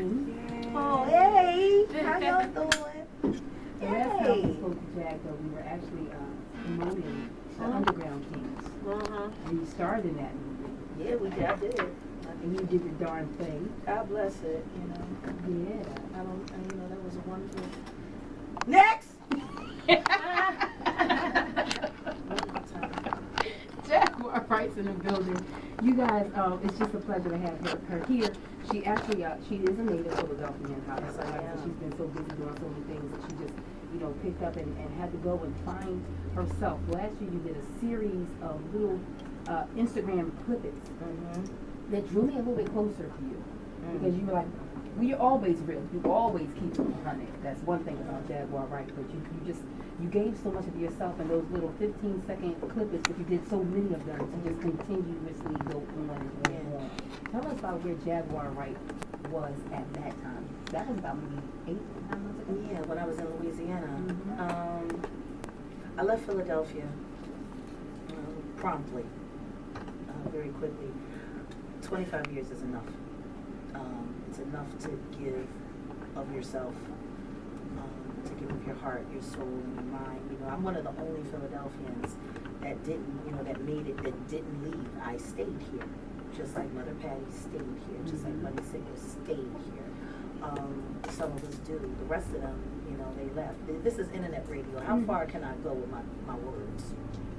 Oh, hey, how y'all doing? The last time we spoke to Jag, though, we were actually promoting the Underground Kings. And you starred in that movie. Yeah, we did. I did. And you did the darn thing. God bless it, you know. Yeah. You know, that was a wonderful. Next! Jaguar Wright's in the building. You guys, it's just a pleasure to have her here. She actually, she is a native Philadelphian. However, she's been so busy doing so many things that she just, picked up and had to go and find herself. Last year you did a series of little Instagram clippings that drew me a little bit closer to you. Because you were like, well, you're always real. You always keep it 100. That's one thing about Jaguar Wright. But you gave so much of yourself in those little 15-second clippings, but you did so many of them to just continuously go on and on and on. Tell us about where Jaguar Wright was at that time. That was about maybe 8 or 9 months ago. Yeah, when I was in Louisiana. I left Philadelphia promptly, very quickly. 25 years is enough. It's enough to give of yourself, to give of your heart, your soul, and your mind. I'm one of the only Philadelphians that didn't, that made it, that didn't leave. I stayed here, just like Mother Patty stayed here, just like Money Singer stayed here. Some of us do. The rest of them, they left. This is internet radio. How far can I go with my words?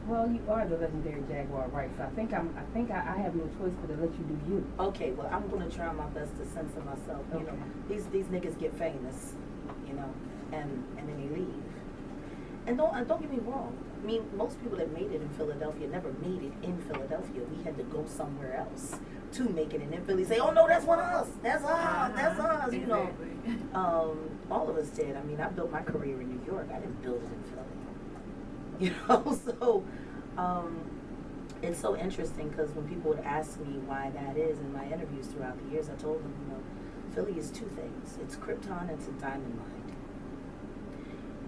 Well, you are the legendary Jaguar Wright, so I think I have no choice but to let you do you. Okay, well, I'm gonna try my best to censor myself. Okay. These niggas get famous, and then they leave. And don't get me wrong. I mean, most people that made it in Philadelphia never made it in Philadelphia. We had to go somewhere else to make it in Philly. Say, oh no, that's one of us. That's us. That's us. Exactly. All of us did. I mean, I built my career in New York. I didn't build it in Philly. So it's so interesting because when people would ask me why that is in my interviews throughout the years, I told them, Philly is two things. It's Krypton, it's a diamond mine.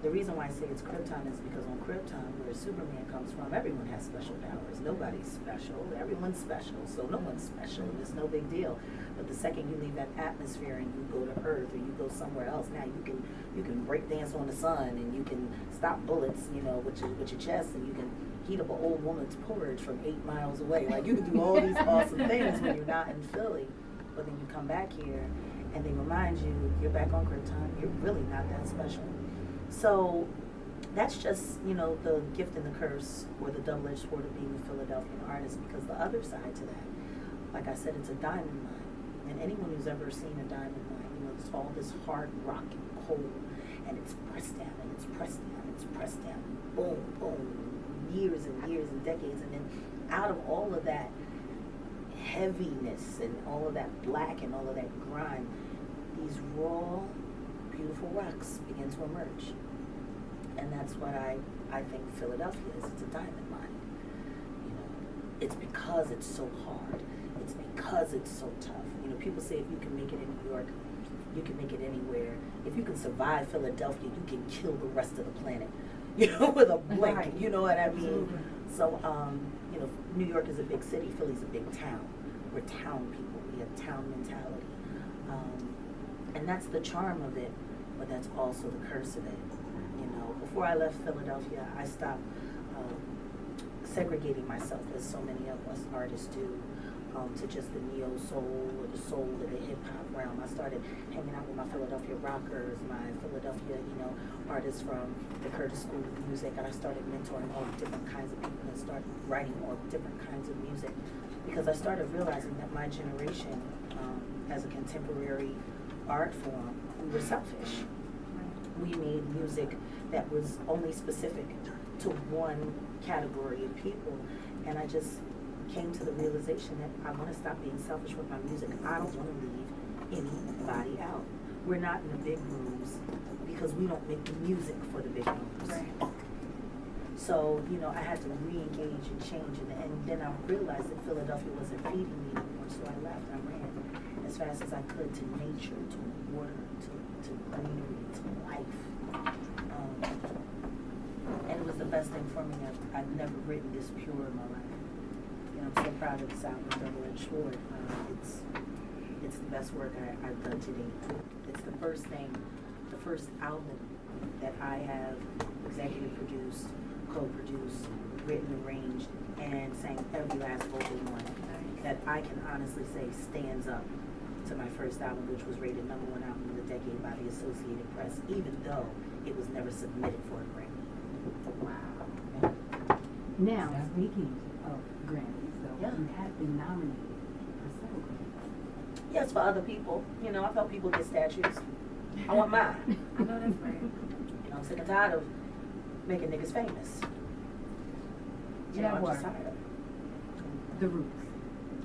The reason why I say it's Krypton is because on Krypton, where Superman comes from, everyone has special powers. Nobody's special. Everyone's special. So no one's special. It's no big deal. But the second you leave that atmosphere and you go to Earth or you go somewhere else, now you can break dance on the sun and you can stop bullets, with your chest, and you can heat up an old woman's porridge from 8 miles away. Like you can do all these awesome things when you're not in Philly. But then you come back here and they remind you you're back on Krypton. You're really not that special. So that's just, the gift and the curse, or the double-edged sword of being a Philadelphian artist, because the other side to that, like I said, it's a diamond mine. And anyone who's ever seen a diamond mine, it's all this hard rock and coal, and it's pressed down, and it's pressed down, and it's pressed down, boom, boom, years and years and decades. And then out of all of that heaviness and all of that black and all of that grime, these raw, beautiful rocks begin to emerge. And that's what I think Philadelphia is. It's a diamond mine. It's because it's so hard. It's because it's so tough. People say if you can make it in New York, you can make it anywhere. If you can survive Philadelphia, you can kill the rest of the planet. With a blink. Right. You know what I mean? So, New York is a big city. Philly's a big town. We're town people. We have town mentality. And that's the charm of it, but that's also the curse of it. Before I left Philadelphia, I stopped segregating myself, as so many of us artists do, to just the neo-soul or the soul of the hip-hop realm. I started hanging out with my Philadelphia rockers, my Philadelphia, artists from the Curtis School of Music, and I started mentoring all different kinds of people and started writing all different kinds of music, because I started realizing that my generation, as a contemporary art form, we were selfish. We made music that was only specific to one category of people, and I just came to the realization that I want to stop being selfish with my music. I don't want to leave anybody out. We're not in the big rooms because we don't make the music for the big rooms. Right. So, I had to re-engage and change, and then I realized that Philadelphia wasn't feeding me anymore, so I left. I ran as fast as I could to nature, to water, to greenery, to life. And it was the best thing for me. I've never written this pure in my life. I'm so proud of this album, Double-Edged Sword. it's the best work I've done to date. It's the first album that I have executive produced, co-produced, written, arranged, and sang every last vocal one that I can honestly say stands up to my first album, which was rated #1 album of the decade by the Associated Press, even though it was never submitted for a Grammy. Wow. Now, speaking of Grammys, though, you have been nominated for several Grammys. Yes, for other people. You know, I've helped people get statues. I want mine. I know that's right. You know, I'm sick and tired of making niggas famous. You know, I'm just tired of it. The Roots.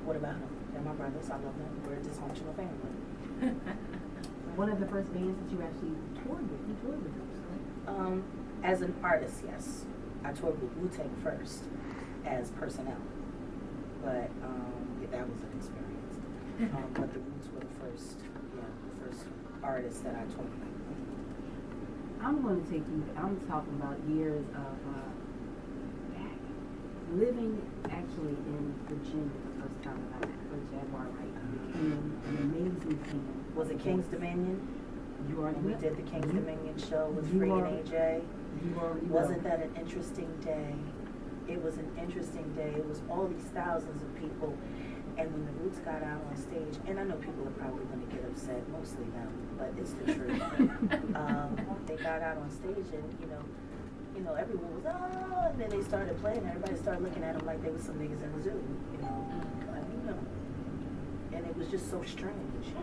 What about them? They're my brothers. I love them. We're a dysfunctional family. One of the first bands that you actually toured with. You toured with Roots, right? As an artist, yes. I toured with Wu-Tang first as personnel. But yeah, that was an experience. But the Roots were the first artists that I toured with. I'm going to take you, I'm talking about years of living actually in Virginia the first time that I heard Jaguar Wright became an amazing fan. Was it King's Dominion? You already We did the King's Dominion show with Free and AJ. Wasn't that an interesting day? It was an interesting day. It was all these thousands of people. And when the Roots got out on stage, and I know people are probably going to get upset, mostly them, but it's the truth. They got out on stage and, you know, everyone was, oh, and then they started playing. Everybody started looking at them like they were some niggas in the zoo, and it was just so strange.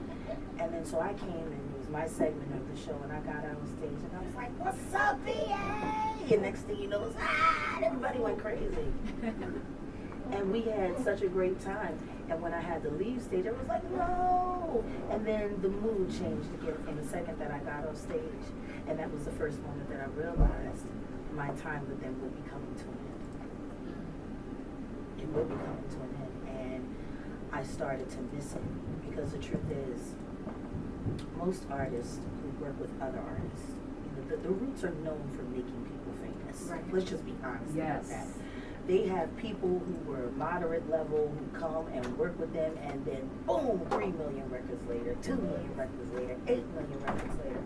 And then so I came and it was my segment of the show, and I got out on stage and I was like, what's up, VA? And next thing you know, it was, and everybody went crazy. And we had such a great time. And when I had to leave stage, I was like, no. And then the mood changed again from the second that I got on stage. And that was the first moment that I realized my time with them would be coming to an end. It would be coming to an end. And I started to miss it. Because the truth is, most artists who work with other artists, the Roots are known for making people famous. Right. Let's just be honest about that. They have people who were moderate level who come and work with them, and then boom, 3 million records later, 2 million records later, 8 million records later.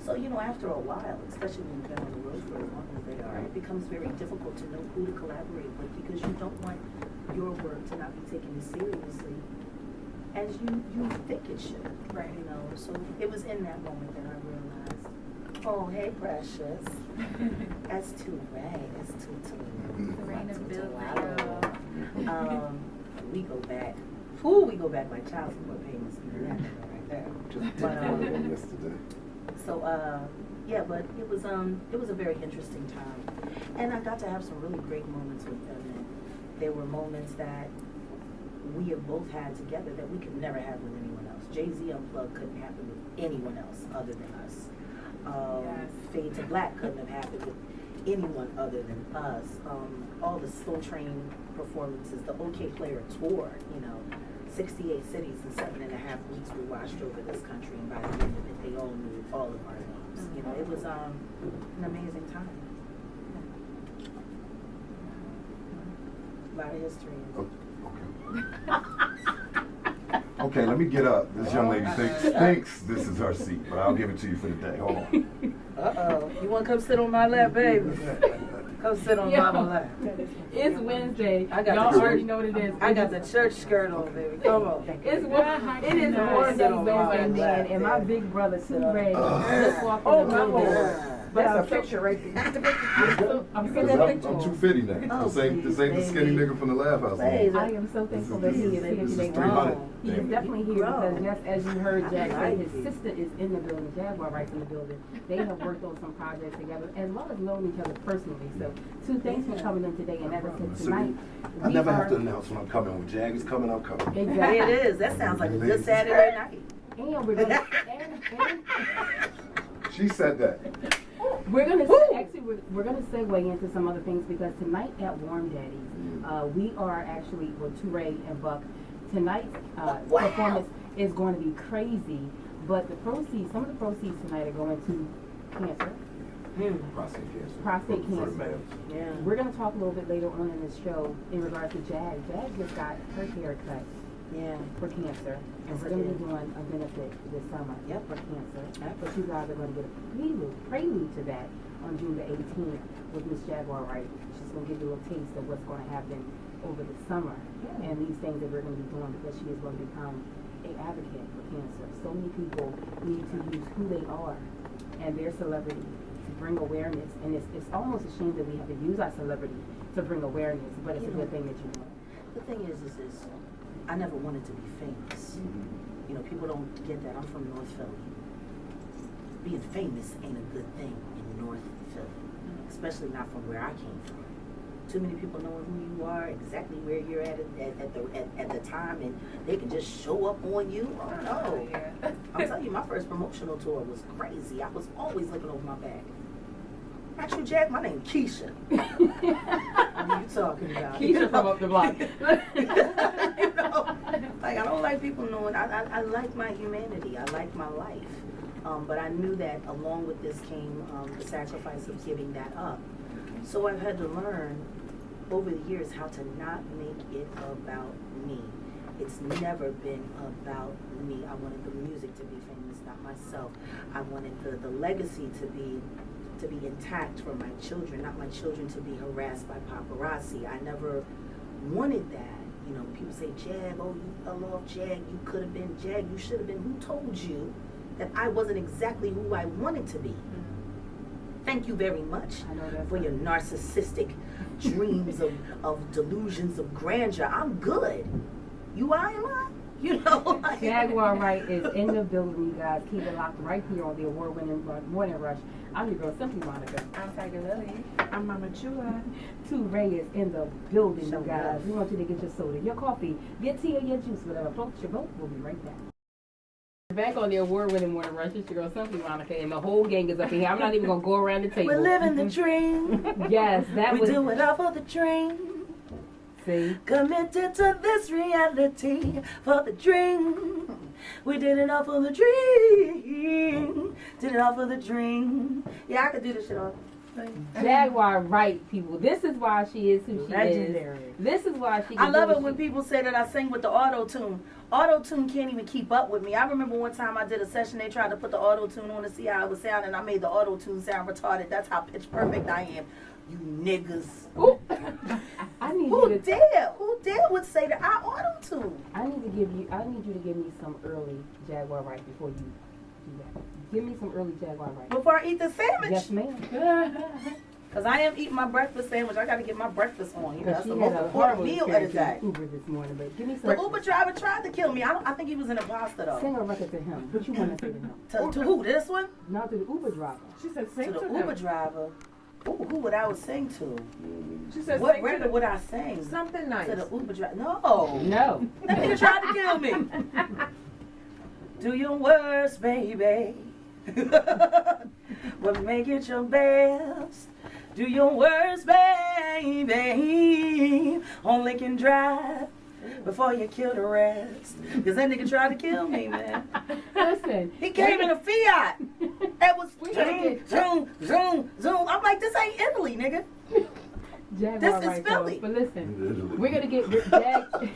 So, after a while, especially when you've been on the road for as long as they are, it becomes very difficult to know who to collaborate with because you don't want your work to not be taken as seriously as you think it should. Right. So it was in that moment that I realized, oh, hey, precious. That's too right. That's too. Serena built We go back. We go back like child support payments. Right there. Yesterday. So but it was a very interesting time, and I got to have some really great moments with them. And there were moments that we have both had together that we could never have with anyone else. Jay-Z Unplugged couldn't happen with anyone else other than us. Fade to Black couldn't have happened with anyone other than us. All the Soul Train performances, the OK Player tour, 68 cities in 7.5 weeks we washed over this country, and by the end of it, they all knew all of our names. It was an amazing time. A lot of history. Okay, let me get up. This young lady thinks this is her seat, but I'll give it to you for the day. Hold on. Uh-oh. You want to come sit on my lap, baby? Come sit on my lap. It's Wednesday. Y'all already know what it is. I got the church skirt on, baby. Come on. It is Wednesday, and my big brother, Sue Ray, just walked in the building. That's a picture right there. I'm too fitty now. This ain't the skinny nigga from the Laugh House. I am so thankful that he is here today. He is definitely here because, yes, as you heard Jack say, his sister is in the building. Jaguar Wright's in the building. They have worked on some projects together, as well as knowing each other personally. So, Sue, thanks for coming in today. And as I said tonight, I never have to announce when I'm coming. When Jag is coming, I'm coming. Exactly. It is. That sounds like a good Saturday night. And we're gonna. She said that. We're gonna segue into some other things because tonight at Warm Daddy's, we are actually Touré and Buck. Tonight's performance is going to be crazy, but some of the proceeds tonight are going to cancer. Prostate cancer. Yeah. We're going to talk a little bit later on in this show in regards to Jag. Jag just got her hair cut Yeah. for cancer. And Yes, we're I going to did. be doing a benefit this summer Yep. for cancer. Yep. But you guys are going to get a prelude to that on June the 18th with Miss Jaguar Wright. She's going to give you a little taste of what's going to happen over the summer and these things that we're going to be doing because she is going to become an advocate for cancer. So many people need to use who they are and their celebrity to bring awareness. And it's almost a shame that we have to use our celebrity to bring awareness, but it's a good thing that you do. The thing is I never wanted to be famous. You know, people don't get that. I'm from North Philly. Being famous ain't a good thing in North Philly, especially not from where I came from. Too many people knowing who you are, exactly where you're at the time, and they can just show up on you. Oh no! I'm telling you, my first promotional tour was crazy. I was always looking over my back. Actually, Jack, my name's Keisha. What are you talking about? Keisha from up the block. You know, like I don't like people knowing. I like my humanity. I like my life. But I knew that along with this came the sacrifice of giving that up. So I've had to learn over the years how to not make it about me. It's never been about me. I wanted the music to be famous, not myself. I wanted the legacy to be intact for my children, not my children to be harassed by paparazzi. I never wanted that. You know, people say, Jag, oh, you fell off, Jag, you could have been Jag, you should have been. Who told you that I wasn't exactly who I wanted to be? Thank you very much for your narcissistic dreams of delusions of grandeur. I'm good. You are, am I? You know? Jaguar Wright is in the building, you guys. Keep it locked right here on the award-winning Morning Rush. I'm your girl, Simply Monica. I'm Tiger Lily. I'm Mama Chua. 2 Ray is in the building, Show you guys. love. We want you to get your soda, your coffee, your tea, or your juice, whatever floats your boat. We'll be right back. Back on the award-winning Morning Rush, it's your girl, Simply Monica, and the whole gang is up in here. I'm not even going to go around the table. We're living the dream. Yes, that We was... do it all for the dream. See? Committed to this reality for the dream. We did it all for the dream. Did it all for the dream. Yeah, I could do this shit all. Jaguar Wright, people. This is why she is who she Legendary. is. This is why she I can love do it what when she- people say that I sing with the auto-tune. Auto-tune can't even keep up with me. I remember one time I did a session, they tried to put the auto-tune on to see how it would sound, and I made the auto-tune sound retarded. That's how pitch perfect I am. You niggas. Ooh. I need Who you to dare? Who dare would say that I auto-tune? I need you to give me some early Jaguar Wright before you do that. Give me some early Jaguar Wright. Before I eat the sandwich? Yes, ma'am. Because I am eating my breakfast sandwich. I got to get my breakfast on. You know, that's She the had most a important horrible meal of the experience day. with Uber this morning, but give me some. The Uber driver tried to kill me. I think he was an imposter, though. Sing a record to him. What you want to say to him? To who? This one? Not to the Uber driver. She said To sing the to Uber them. driver. Ooh, who would I would sing to? She said What sing to record them. would I sing? Something nice. To the Uber driver. No. No. That nigga tried to kill me. Do your worst, baby. But make it your best. Do your worst, baby. Only can drive before you kill the rest. Because that nigga tried to kill me, man. Listen. He came in a Fiat. It was gotta zoom, zoom, zoom, zoom. I'm like, this ain't Italy, nigga. Jaguar This is Wright, Philly. folks. But listen, we're gonna get Jag.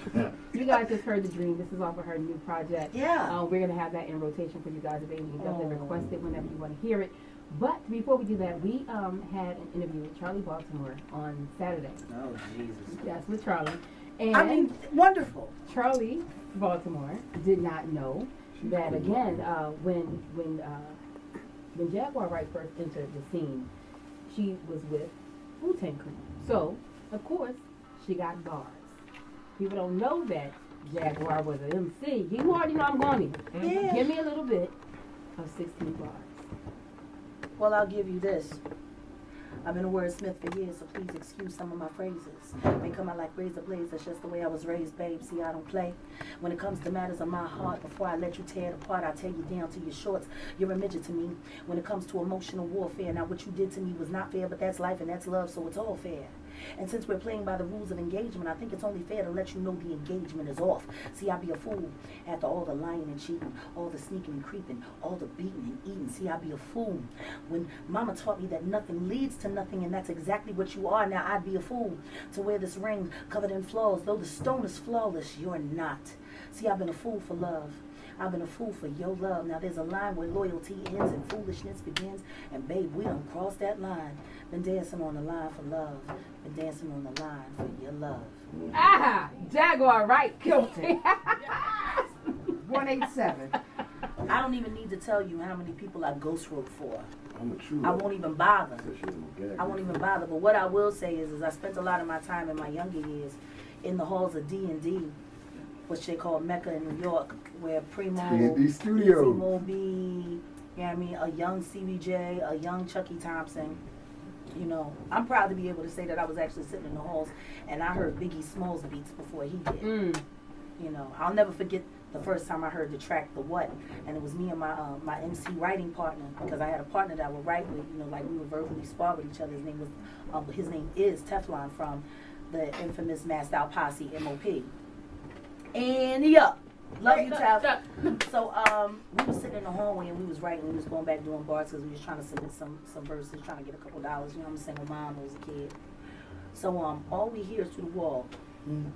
You guys just heard the dream. This is off of her new project. Yeah. We're gonna have that in rotation for you guys if you definitely Oh. request it whenever you want to hear it. But before we do that, we had an interview with Charlie Baltimore on Saturday. Oh, Jesus. Yes, with Charlie. And I mean, wonderful. Charlie Baltimore did not know that again when Jaguar Wright first entered the scene, she was with Wu-Tang Clan. So of course she got bars. People don't know that Jaguar was an MC. You already know I'm going to. Yeah. Give me a little bit of 16 bars. Well, I'll give you this. I've been a wordsmith for years, so please excuse some of my phrases. They come out like razor blades, that's just the way I was raised, babe. See, I don't play. When it comes to matters of my heart, before I let you tear it apart, I tear you down to your shorts. You're a midget to me. When it comes to emotional warfare, now what you did to me was not fair, but that's life and that's love, so it's all fair. And since we're playing by the rules of engagement, I think it's only fair to let you know the engagement is off. See, I'd be a fool after all the lying and cheating, all the sneaking and creeping, all the beating and eating. See, I'd be a fool when mama taught me that nothing leads to to nothing, and that's exactly what you are. Now I'd be a fool to wear this ring covered in flaws. Though the stone is flawless, you're not. See, I've been a fool for love. I've been a fool for your love. Now there's a line where loyalty ends and foolishness begins. And babe, we done crossed that line. Been dancing on the line for love. Been dancing on the line for your love. Ah, Jaguar Wright, guilty. 187. I don't even need to tell you how many people I ghost wrote for. I'm a true. I won't even bother. Said she was no gag. I won't even bother. But what I will say is I spent a lot of my time in my younger years in the halls of D&D, which they call Mecca in New York, where Primo, D&D Studio. Easy Moby, you know what I mean, a young CBJ, a young Chucky Thompson. You know, I'm proud to be able to say that I was actually sitting in the halls and I heard Biggie Smalls beats before he did. You know, I'll never forget the first time I heard the track "The What," and it was me and my MC writing partner, because I had a partner that would write with, you know, like we would verbally spar with each other. His name is Teflon from the infamous Massed Out Posse MOP. And yup, love you, Tef. So we was sitting in the hallway and we was writing. We was going back doing bars because we was trying to submit some verses, trying to get a couple dollars. You know, I'm a single mom, I was a kid. So all we hear is through the wall. And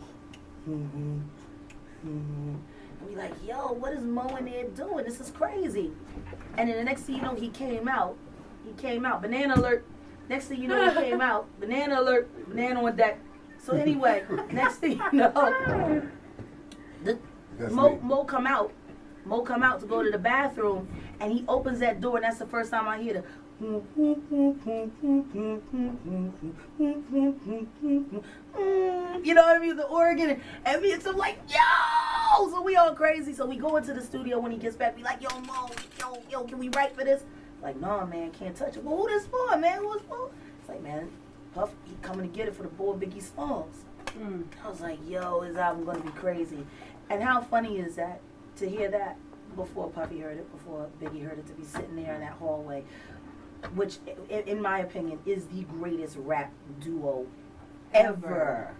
we like, yo, what is Mo in there doing? This is crazy. And then the next thing you know, he came out. Banana alert. Next thing you know, he came out. Banana alert. Banana on deck. So anyway, next thing you know, Mo come out. Mo come out to go to the bathroom, and he opens that door, and that's the first time I hear the. You know what I mean? The organ, and me, so I'm like, yo! So we all crazy. So we go into the studio when he gets back. We like, yo, Mo, yo, can we write for this? Like, no, man, can't touch it. Well, who this for, man? Who this for? It's like, man, Puff, he coming to get it for the boy Biggie Smalls. I was like, yo, his album gonna be crazy. And how funny is that to hear that before Puffy heard it, before Biggie heard it, to be sitting there in that hallway, which, in my opinion, is the greatest rap duo ever.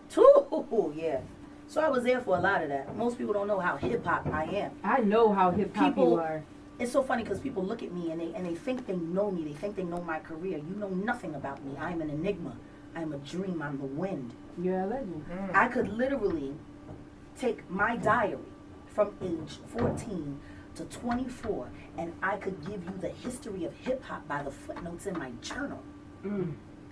Too, yeah. So I was there for a lot of that. Most people don't know how hip hop I am. I know how hip hop you are. It's so funny because people look at me and they think they know me. They think they know my career. You know nothing about me. I'm an enigma. I'm a dream. I'm the wind. You're a legend. I could literally take my diary from age 14 to 24 and I could give you the history of hip hop by the footnotes in my journal.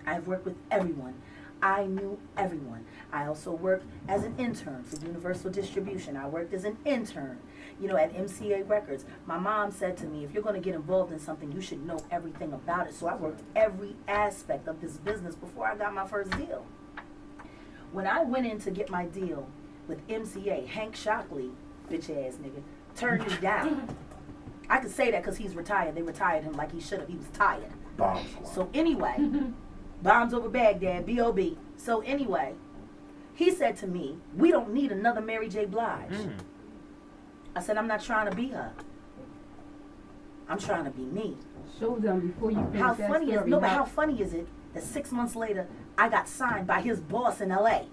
I've worked with everyone. I knew everyone. I also worked as an intern for Universal Distribution. I worked as an intern, you know, at MCA Records. My mom said to me, if you're going to get involved in something, you should know everything about it. So I worked every aspect of this business before I got my first deal. When I went in to get my deal with MCA, Hank Shockley, bitch ass nigga, turned me down. I could say that because he's retired. They retired him like he should have. He was tired. Bomb. So anyway, bombs over Baghdad, B.O.B. So anyway, he said to me, we don't need another Mary J. Blige. I said, I'm not trying to be her. I'm trying to be me. Show them before you finish How that funny story. is no, but how funny is it that 6 months later I got signed by his boss in L.A.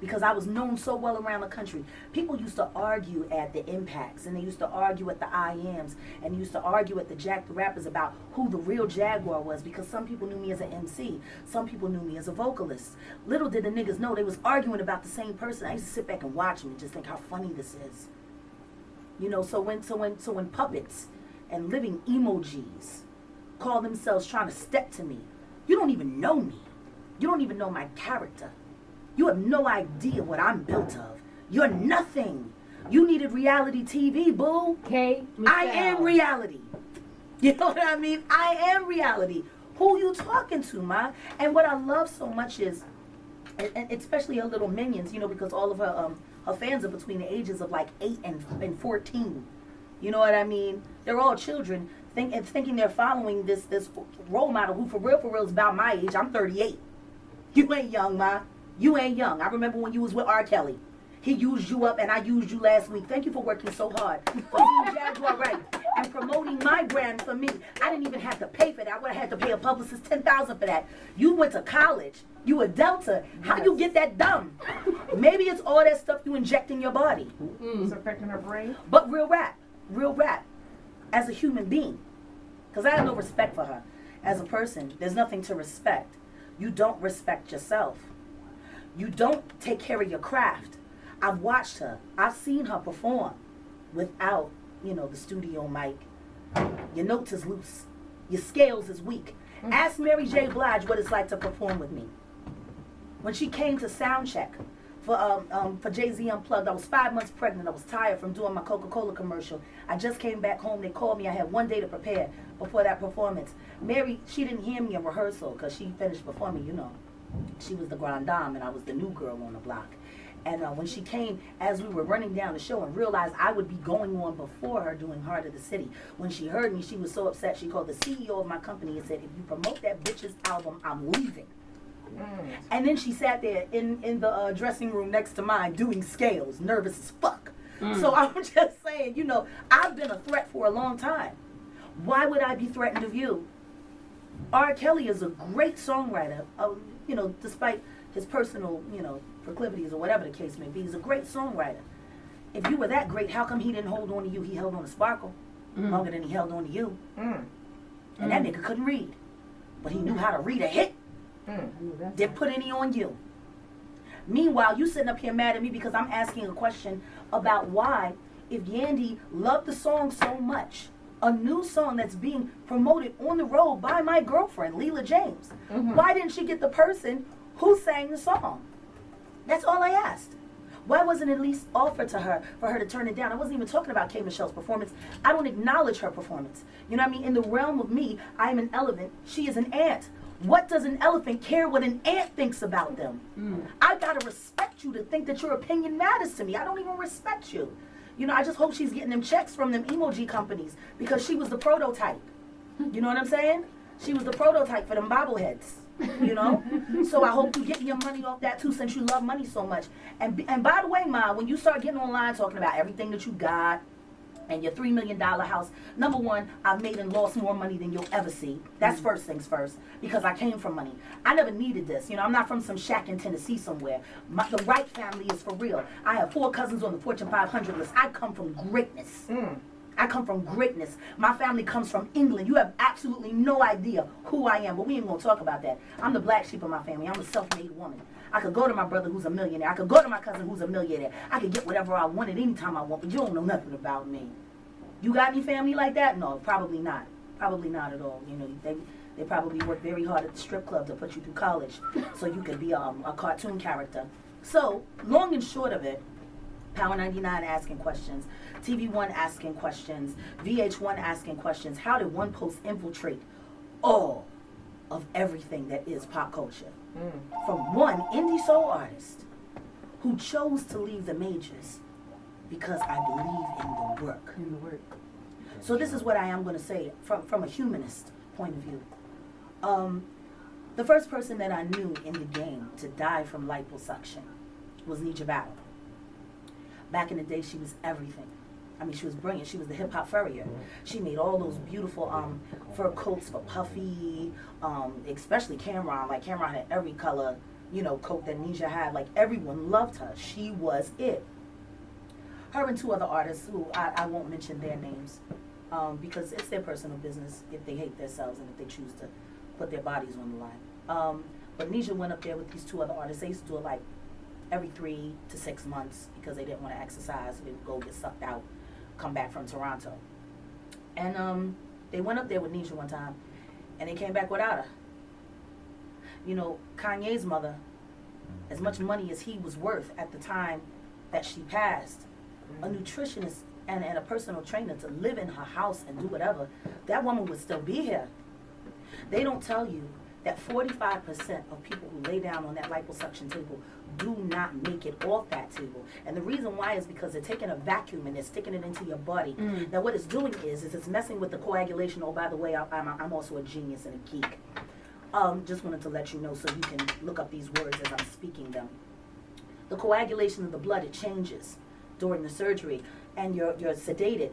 because I was known so well around the country. People used to argue at the Impacts, and they used to argue at the IMs, and they used to argue at the Jack the Rappers about who the real Jaguar was, because some people knew me as an MC, some people knew me as a vocalist. Little did the niggas know they was arguing about the same person. I used to sit back and watch them and just think how funny this is. You know, so when puppets and living emojis call themselves trying to step to me, you don't even know me. You don't even know my character. You have no idea what I'm built of. You're nothing. You needed reality TV, boo. K.Michelle. I am reality. You know what I mean? I am reality. Who you talking to, ma? And what I love so much is, and especially her little minions, you know, because all of her fans are between the ages of like 8 and 14. You know what I mean? They're all children thinking they're following this role model who for real is about my age. I'm 38. You ain't young, ma. You ain't young. I remember when you was with R. Kelly. He used you up and I used you last week. Thank you for working so hard for being Jaguar Wright and promoting my brand for me. I didn't even have to pay for that. I would have had to pay a publicist $10,000 for that. You went to college. You a Delta. How you get that dumb? Maybe it's all that stuff you inject in your body. It's affecting her brain. But real rap, as a human being. Because I have no respect for her. As a person, there's nothing to respect. You don't respect yourself. You don't take care of your craft. I've watched her. I've seen her perform without, the studio mic. Your notes is loose. Your scales is weak. Ask Mary J. Blige what it's like to perform with me. When she came to sound check for Jay-Z Unplugged, I was 5 months pregnant. I was tired from doing my Coca-Cola commercial. I just came back home. They called me. I had 1 day to prepare before that performance. Mary, she didn't hear me in rehearsal because she finished before me, She was the grande dame and I was the new girl on the block. And when she came, as we were running down the show and realized I would be going on before her doing Heart of the City, when she heard me, she was so upset. She called the CEO of my company and said, if you promote that bitch's album, I'm leaving. And then she sat there in the dressing room next to mine doing scales, nervous as fuck. So I'm just saying, I've been a threat for a long time. Why would I be threatened of you? R. Kelly is a great songwriter, despite his personal, proclivities or whatever the case may be. He's a great songwriter. If you were that great, how come he didn't hold on to you? He held on to Sparkle longer than he held on to you. And that nigga couldn't read. But he knew how to read a hit. Didn't put any on you. Meanwhile, you sitting up here mad at me because I'm asking a question about why, if Yandy loved the song so much, a new song that's being promoted on the road by my girlfriend, Leela James, why didn't she get the person who sang the song? That's all I asked. Why wasn't it at least offered to her for her to turn it down? I wasn't even talking about K.Michelle's performance. I don't acknowledge her performance. You know what I mean? In the realm of me, I am an elephant. She is an ant. What does an elephant care what an ant thinks about them? I gotta respect you to think that your opinion matters to me. I don't even respect you. I just hope she's getting them checks from them emoji companies because she was the prototype. You know what I'm saying? She was the prototype for them bobbleheads. So I hope you get your money off that too, since you love money so much. And by the way, Ma, when you start getting online talking about everything that you got and your $3 million house, number one, I've made and lost more money than you'll ever see. That's first things first, because I came from money. I never needed this. I'm not from some shack in Tennessee somewhere. The Wright family is for real. I have 4 cousins on the Fortune 500 list. I come from greatness. I come from greatness. My family comes from England. You have absolutely no idea who I am, but we ain't gonna talk about that. I'm the black sheep of my family. I'm a self-made woman. I could go to my brother who's a millionaire. I could go to my cousin who's a millionaire. I could get whatever I wanted anytime I want, but you don't know nothing about me. You got any family like that? No, probably not. Probably not at all. They probably work very hard at the strip club to put you through college so you could be a cartoon character. So, long and short of it, Power 99 asking questions, TV One asking questions, VH1 asking questions. How did one post infiltrate all of everything that is pop culture? From one indie soul artist who chose to leave the majors because I believe in the work. So this is what I am going to say from a humanist point of view. The first person that I knew in the game to die from liposuction was Nija Battle. Back in the day, she was everything. I mean, she was brilliant. She was the hip-hop furrier. She made all those beautiful fur coats for Puffy, especially Cameron. Like, Cameron had every color, coat that Nisha had. Like, everyone loved her. She was it. Her and 2 other artists who I won't mention their names because it's their personal business if they hate themselves and if they choose to put their bodies on the line. But Nisha went up there with these 2 other artists. They used to do it like every 3 to 6 months because they didn't want to exercise. They would go get sucked out, come back from Toronto. And they went up there with Nisha one time, and they came back without her. Kanye's mother, as much money as he was worth at the time that she passed, a nutritionist and a personal trainer to live in her house and do whatever, that woman would still be here. They don't tell you that 45% of people who lay down on that liposuction table do not make it off that table. And the reason why is because they're taking a vacuum and they're sticking it into your body. Now what it's doing is it's messing with the coagulation. Oh, by the way, I'm also a genius and a geek. Just wanted to let you know so you can look up these words as I'm speaking them. The coagulation of the blood, it changes during the surgery, and you're sedated.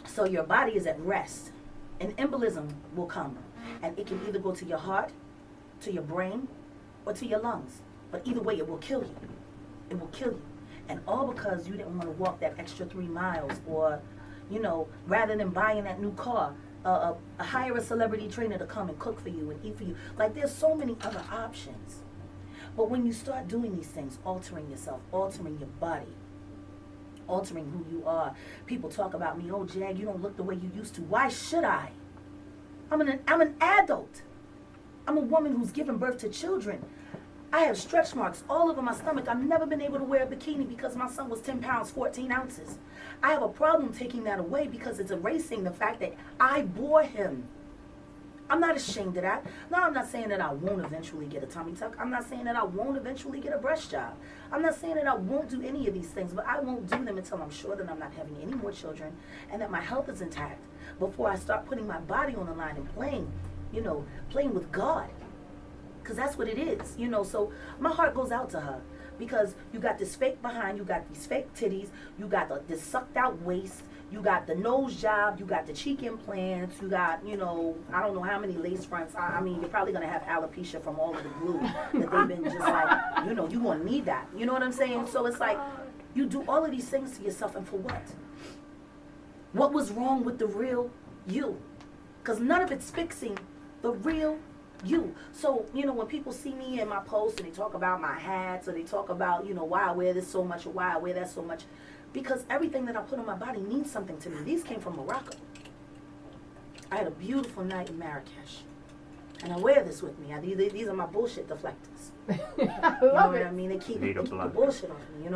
So your body is at rest. An embolism will come, and it can either go to your heart, to your brain, or to your lungs. But either way, it will kill you. It will kill you. And all because you didn't want to walk that extra 3 miles, or, rather than buying that new car, hire a celebrity trainer to come and cook for you and eat for you. Like, there's so many other options. But when you start doing these things, altering yourself, altering your body, altering who you are, people talk about me, oh, Jag, you don't look the way you used to. Why should I? I'm an adult. I'm a woman who's given birth to children. I have stretch marks all over my stomach. I've never been able to wear a bikini because my son was 10 pounds, 14 ounces. I have a problem taking that away because it's erasing the fact that I bore him. I'm not ashamed of that. Now, I'm not saying that I won't eventually get a tummy tuck. I'm not saying that I won't eventually get a breast job. I'm not saying that I won't do any of these things, but I won't do them until I'm sure that I'm not having any more children and that my health is intact before I start putting my body on the line and playing with God. Because that's what it is, So my heart goes out to her because you got this fake behind, you got these fake titties, you got this sucked out waist, you got the nose job, you got the cheek implants, you got, I don't know how many lace fronts. I mean, you're probably going to have alopecia from all of the glue that they've been just like, you're going to need that. You know what I'm saying? So it's like, you do all of these things to yourself, and for what? What was wrong with the real you? Because none of it's fixing the real you. So, when people see me in my posts and they talk about my hats or they talk about, why I wear this so much or why I wear that so much, because everything that I put on my body means something to me. These came from Morocco. I had a beautiful night in Marrakesh. And I wear this with me. These are my bullshit deflectors. I You know love what it. I mean? They keep the bullshit off me,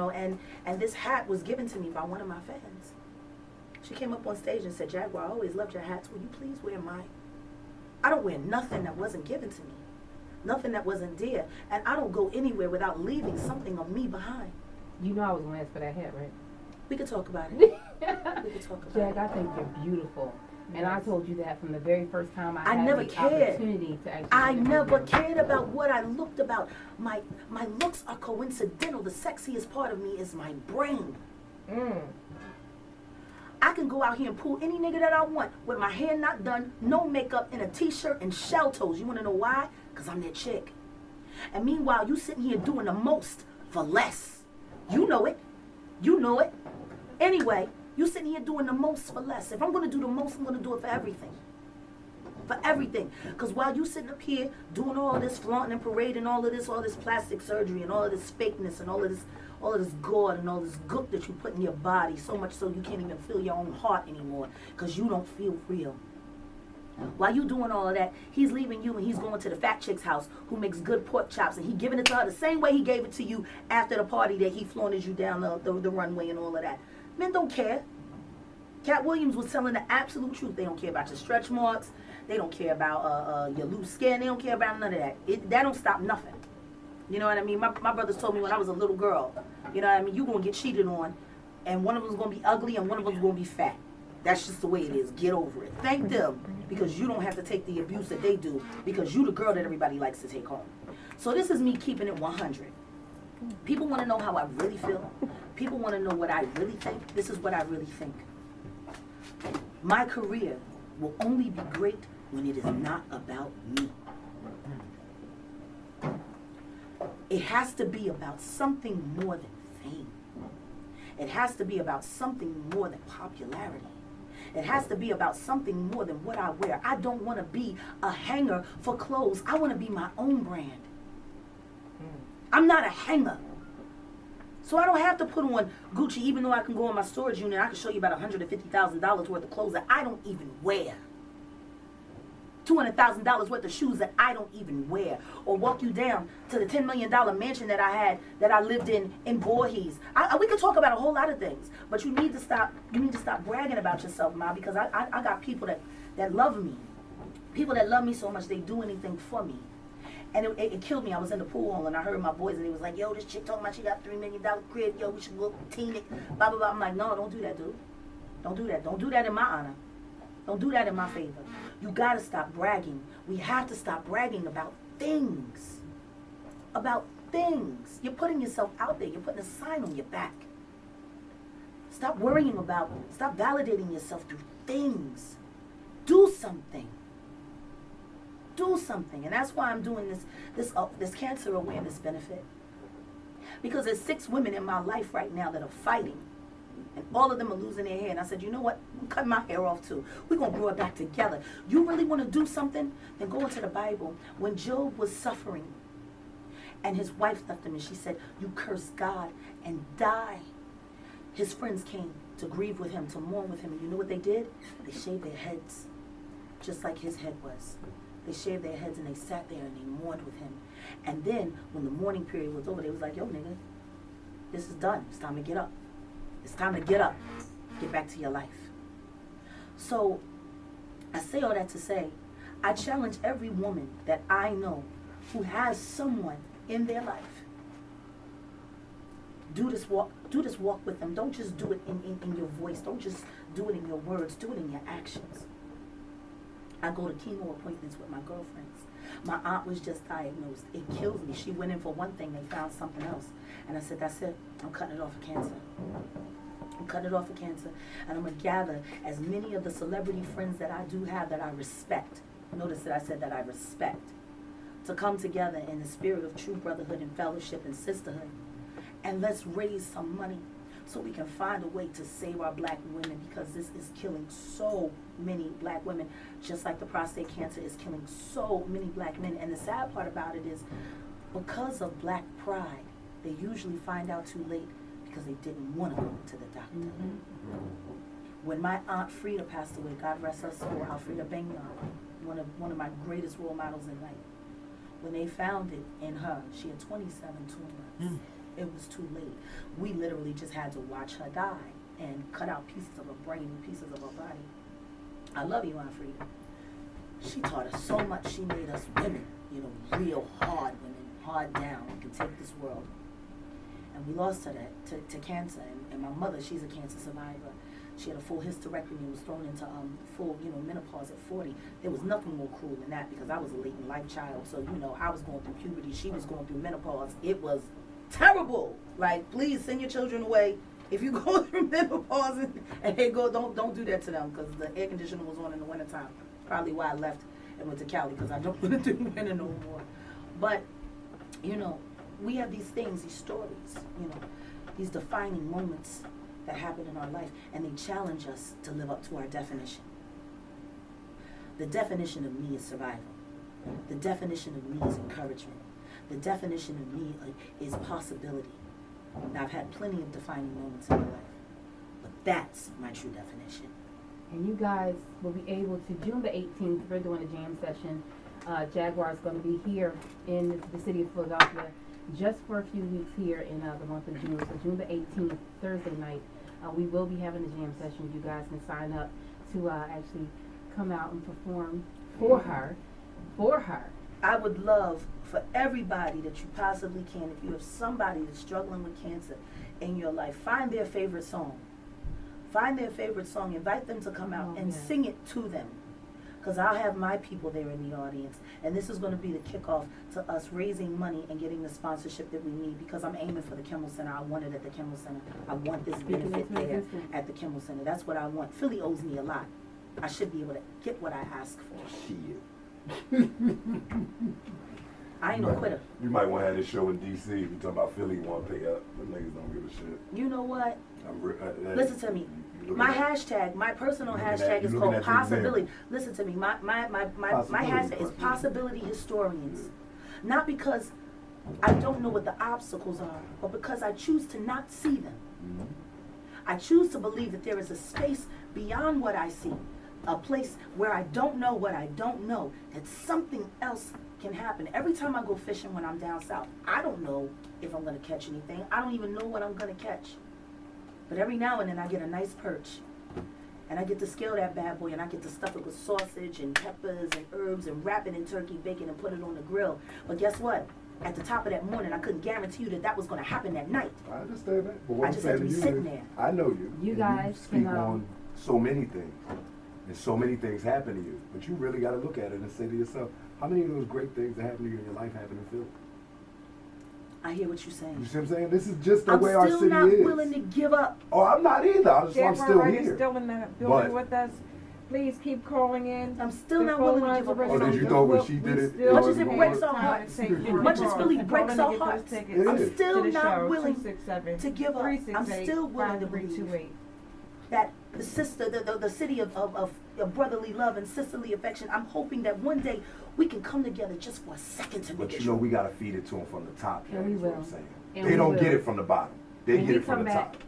And this hat was given to me by one of my fans. She came up on stage and said, Jaguar, I always loved your hats. Will you please wear mine? I don't wear nothing that wasn't given to me. Nothing that wasn't dear. And I don't go anywhere without leaving something of me behind. You know I was going to ask for that hat, right? We could talk about it. We could talk about Jag, it. I think you're beautiful. And I told you that from the very first time I had never the cared. opportunity to actually I interview never you. cared about what I looked about. My looks are coincidental. The sexiest part of me is my brain. I can go out here and pull any nigga that I want with my hair not done, no makeup, and a t-shirt and shell toes. You want to know why? Because I'm that chick. And meanwhile, you sitting here doing the most for less. You know it. You know it. Anyway, you sitting here doing the most for less. If I'm going to do the most, I'm going to do it for everything. For everything. Because while you sitting up here doing all this flaunting and parading, all this plastic surgery and all of this fakeness and all of this gourd and all this gook that you put in your body, so much so you can't even feel your own heart anymore because you don't feel real. While you doing all of that, he's leaving you and he's going to the fat chick's house who makes good pork chops, and he giving it to her the same way he gave it to you after the party that he flaunted you down the runway and all of that. Men don't care. Cat Williams was telling the absolute truth. They don't care about your stretch marks. They don't care about your loose skin. They don't care about none of that. That don't stop nothing. You know what I mean? My brothers told me when I was a little girl, you know what I mean? You're going to get cheated on, and one of them's going to be ugly and one of them's going to be fat. That's just the way it is. Get over it. Thank them, because you don't have to take the abuse that they do, because you the girl that everybody likes to take home. So this is me keeping it 100. People want to know how I really feel. People want to know what I really think. This is what I really think. My career will only be great when it is not about me. It has to be about something more than fame. It has to be about something more than popularity. It has to be about something more than what I wear. I don't want to be a hanger for clothes. I want to be my own brand. I'm not a hanger. So I don't have to put on Gucci, even though I can go in my storage unit. I can show you about $150,000 worth of clothes that I don't even wear. $200,000 worth of shoes that I don't even wear, or walk you down to the $10 million mansion that I lived in Voorhees. We could talk about a whole lot of things, but you need to stop bragging about yourself, Ma, because I got people that love me, people that love me so much they do anything for me. And it killed me. I was in the pool hall and I heard my boys and he was like, yo, this chick talking about she got $3 million crib, yo, we should go teen it, blah, blah, blah. I'm like, no, don't do that, dude. Don't do that. Don't do that in my honor. Don't do that in my favor. You gotta stop bragging. We have to stop bragging about things. About things. You're putting yourself out there. You're putting a sign on your back. Stop validating yourself through things. Do something. Do something. And that's why I'm doing this cancer awareness benefit. Because there's 6 women in my life right now that are fighting And all of them are losing their hair. And I said, you know what? I'm cutting my hair off too. We're going to grow it back together. You really want to do something? Then go into the Bible. When Job was suffering and his wife left him and she said, you curse God and die. His friends came to grieve with him, to mourn with him. And you know what they did? They shaved their heads, just like his head was. They shaved their heads and they sat there and they mourned with him. And then when the mourning period was over, they was like, yo, nigga, this is done. It's time to get up. It's time to get up. Get back to your life. So I say all that to say, I challenge every woman that I know who has someone in their life. Do this walk with them. Don't just do it in your voice. Don't just do it in your words. Do it in your actions. I go to chemo appointments with my girlfriends. My aunt was just diagnosed. It kills me. She went in for one thing. They found something else. And I said, that's it. I'm cutting it off for cancer. I'm cutting it off for cancer. And I'm going to gather as many of the celebrity friends that I do have that I respect. Notice that I said that I respect. To come together in the spirit of true brotherhood and fellowship and sisterhood. And let's raise some money so we can find a way to save our black women, because this is killing so many black women, just like the prostate cancer is killing so many black men. And the sad part about it is, because of black pride, they usually find out too late because they didn't want to go to the doctor. Mm-hmm. When my Aunt Frida passed away, God rest her soul, Alfreda Benyon, one of my greatest role models in life, when they found it in her, she had 27 tumors. It was too late. We literally just had to watch her die and cut out pieces of her brain and pieces of her body. I love you, Aunt Frida. She taught us so much. She made us women, real hard women, hard down, can take this world. And we lost her to cancer. And my mother, she's a cancer survivor. She had a full hysterectomy and was thrown into full, menopause at 40. There was nothing more cruel than that, because I was a late in life child. So, I was going through puberty. She was going through menopause. It was terrible. Like, please send your children away if you go through menopause and they go. Don't do that to them, because the air conditioner was on in the wintertime. Probably why I left and went to Cali, because I don't want to do winter no more. But we have these things, these stories, these defining moments that happen in our life, and they challenge us to live up to our definition. The definition of me is survival. The definition of me is encouragement. The definition of me is possibility. Now, I've had plenty of defining moments in my life, but that's my true definition. And you guys will be able to, June the 18th, we're doing a jam session. Jaguar is going to be here in the city of Philadelphia just for a few weeks here in the month of June. So June the 18th, Thursday night, we will be having a jam session. You guys can sign up to actually come out and perform for her. I would love for everybody that you possibly can, if you have somebody that's struggling with cancer in your life, find their favorite song. Find their favorite song. Invite them to come out and sing it to them. Because I'll have my people there in the audience. And this is going to be the kickoff to us raising money and getting the sponsorship that we need, because I'm aiming for the Kimmel Center. I want it at the Kimmel Center. I want this benefit there at the Kimmel Center. That's what I want. Philly owes me a lot. I should be able to get what I ask for. I ain't no quitter. You might want to have this show in D.C. if you're talking about Philly, you want to pay up. The niggas don't give a shit. You know what? Listen to me. My hashtag, my personal hashtag is called possibility. Listen to me. My hashtag is possibility historians. Not because I don't know what the obstacles are, but because I choose to not see them. Mm-hmm. I choose to believe that there is a space beyond what I see, a place where I don't know what I don't know, that something else can happen. Every time I go fishing when I'm down south, I don't know if I'm going to catch anything. I don't even know what I'm going to catch. But every now and then I get a nice perch, and I get to scale that bad boy, and I get to stuff it with sausage and peppers and herbs and wrap it in turkey bacon and put it on the grill. But guess what? At the top of that morning, I couldn't guarantee you that was going to happen that night. I understand that. But what I just had to be sitting there. I know you. You guys speak on so many things, and so many things happen to you. But you really got to look at it and say to yourself, how many of those great things that happen to you in your life happen in Philly? I hear what you're saying. You see what I'm saying? This is just the way our city is. I'm still not willing to give up. Oh, I'm not either. I'm Jaguar still Wright here. is still in the building with us. Please keep calling in. I'm still The not phone willing to lines give are up ready on Oh, to did you go. know when We'll- she we did it? still- Much as it we breaks will our hearts, take your much as calls. really Call breaks in our to get those hearts, tickets I'm is. still to the not show, willing 267 to give up. I'm 368 still willing to believe 5328. that the sister, the city of brotherly love and sisterly affection, I'm hoping that one day we can come together just for a second to But make you know, we gotta feed it to them from the top. And we Is what will. I'm saying. And They we don't will. get it from the bottom. They When get we it from come the back, top.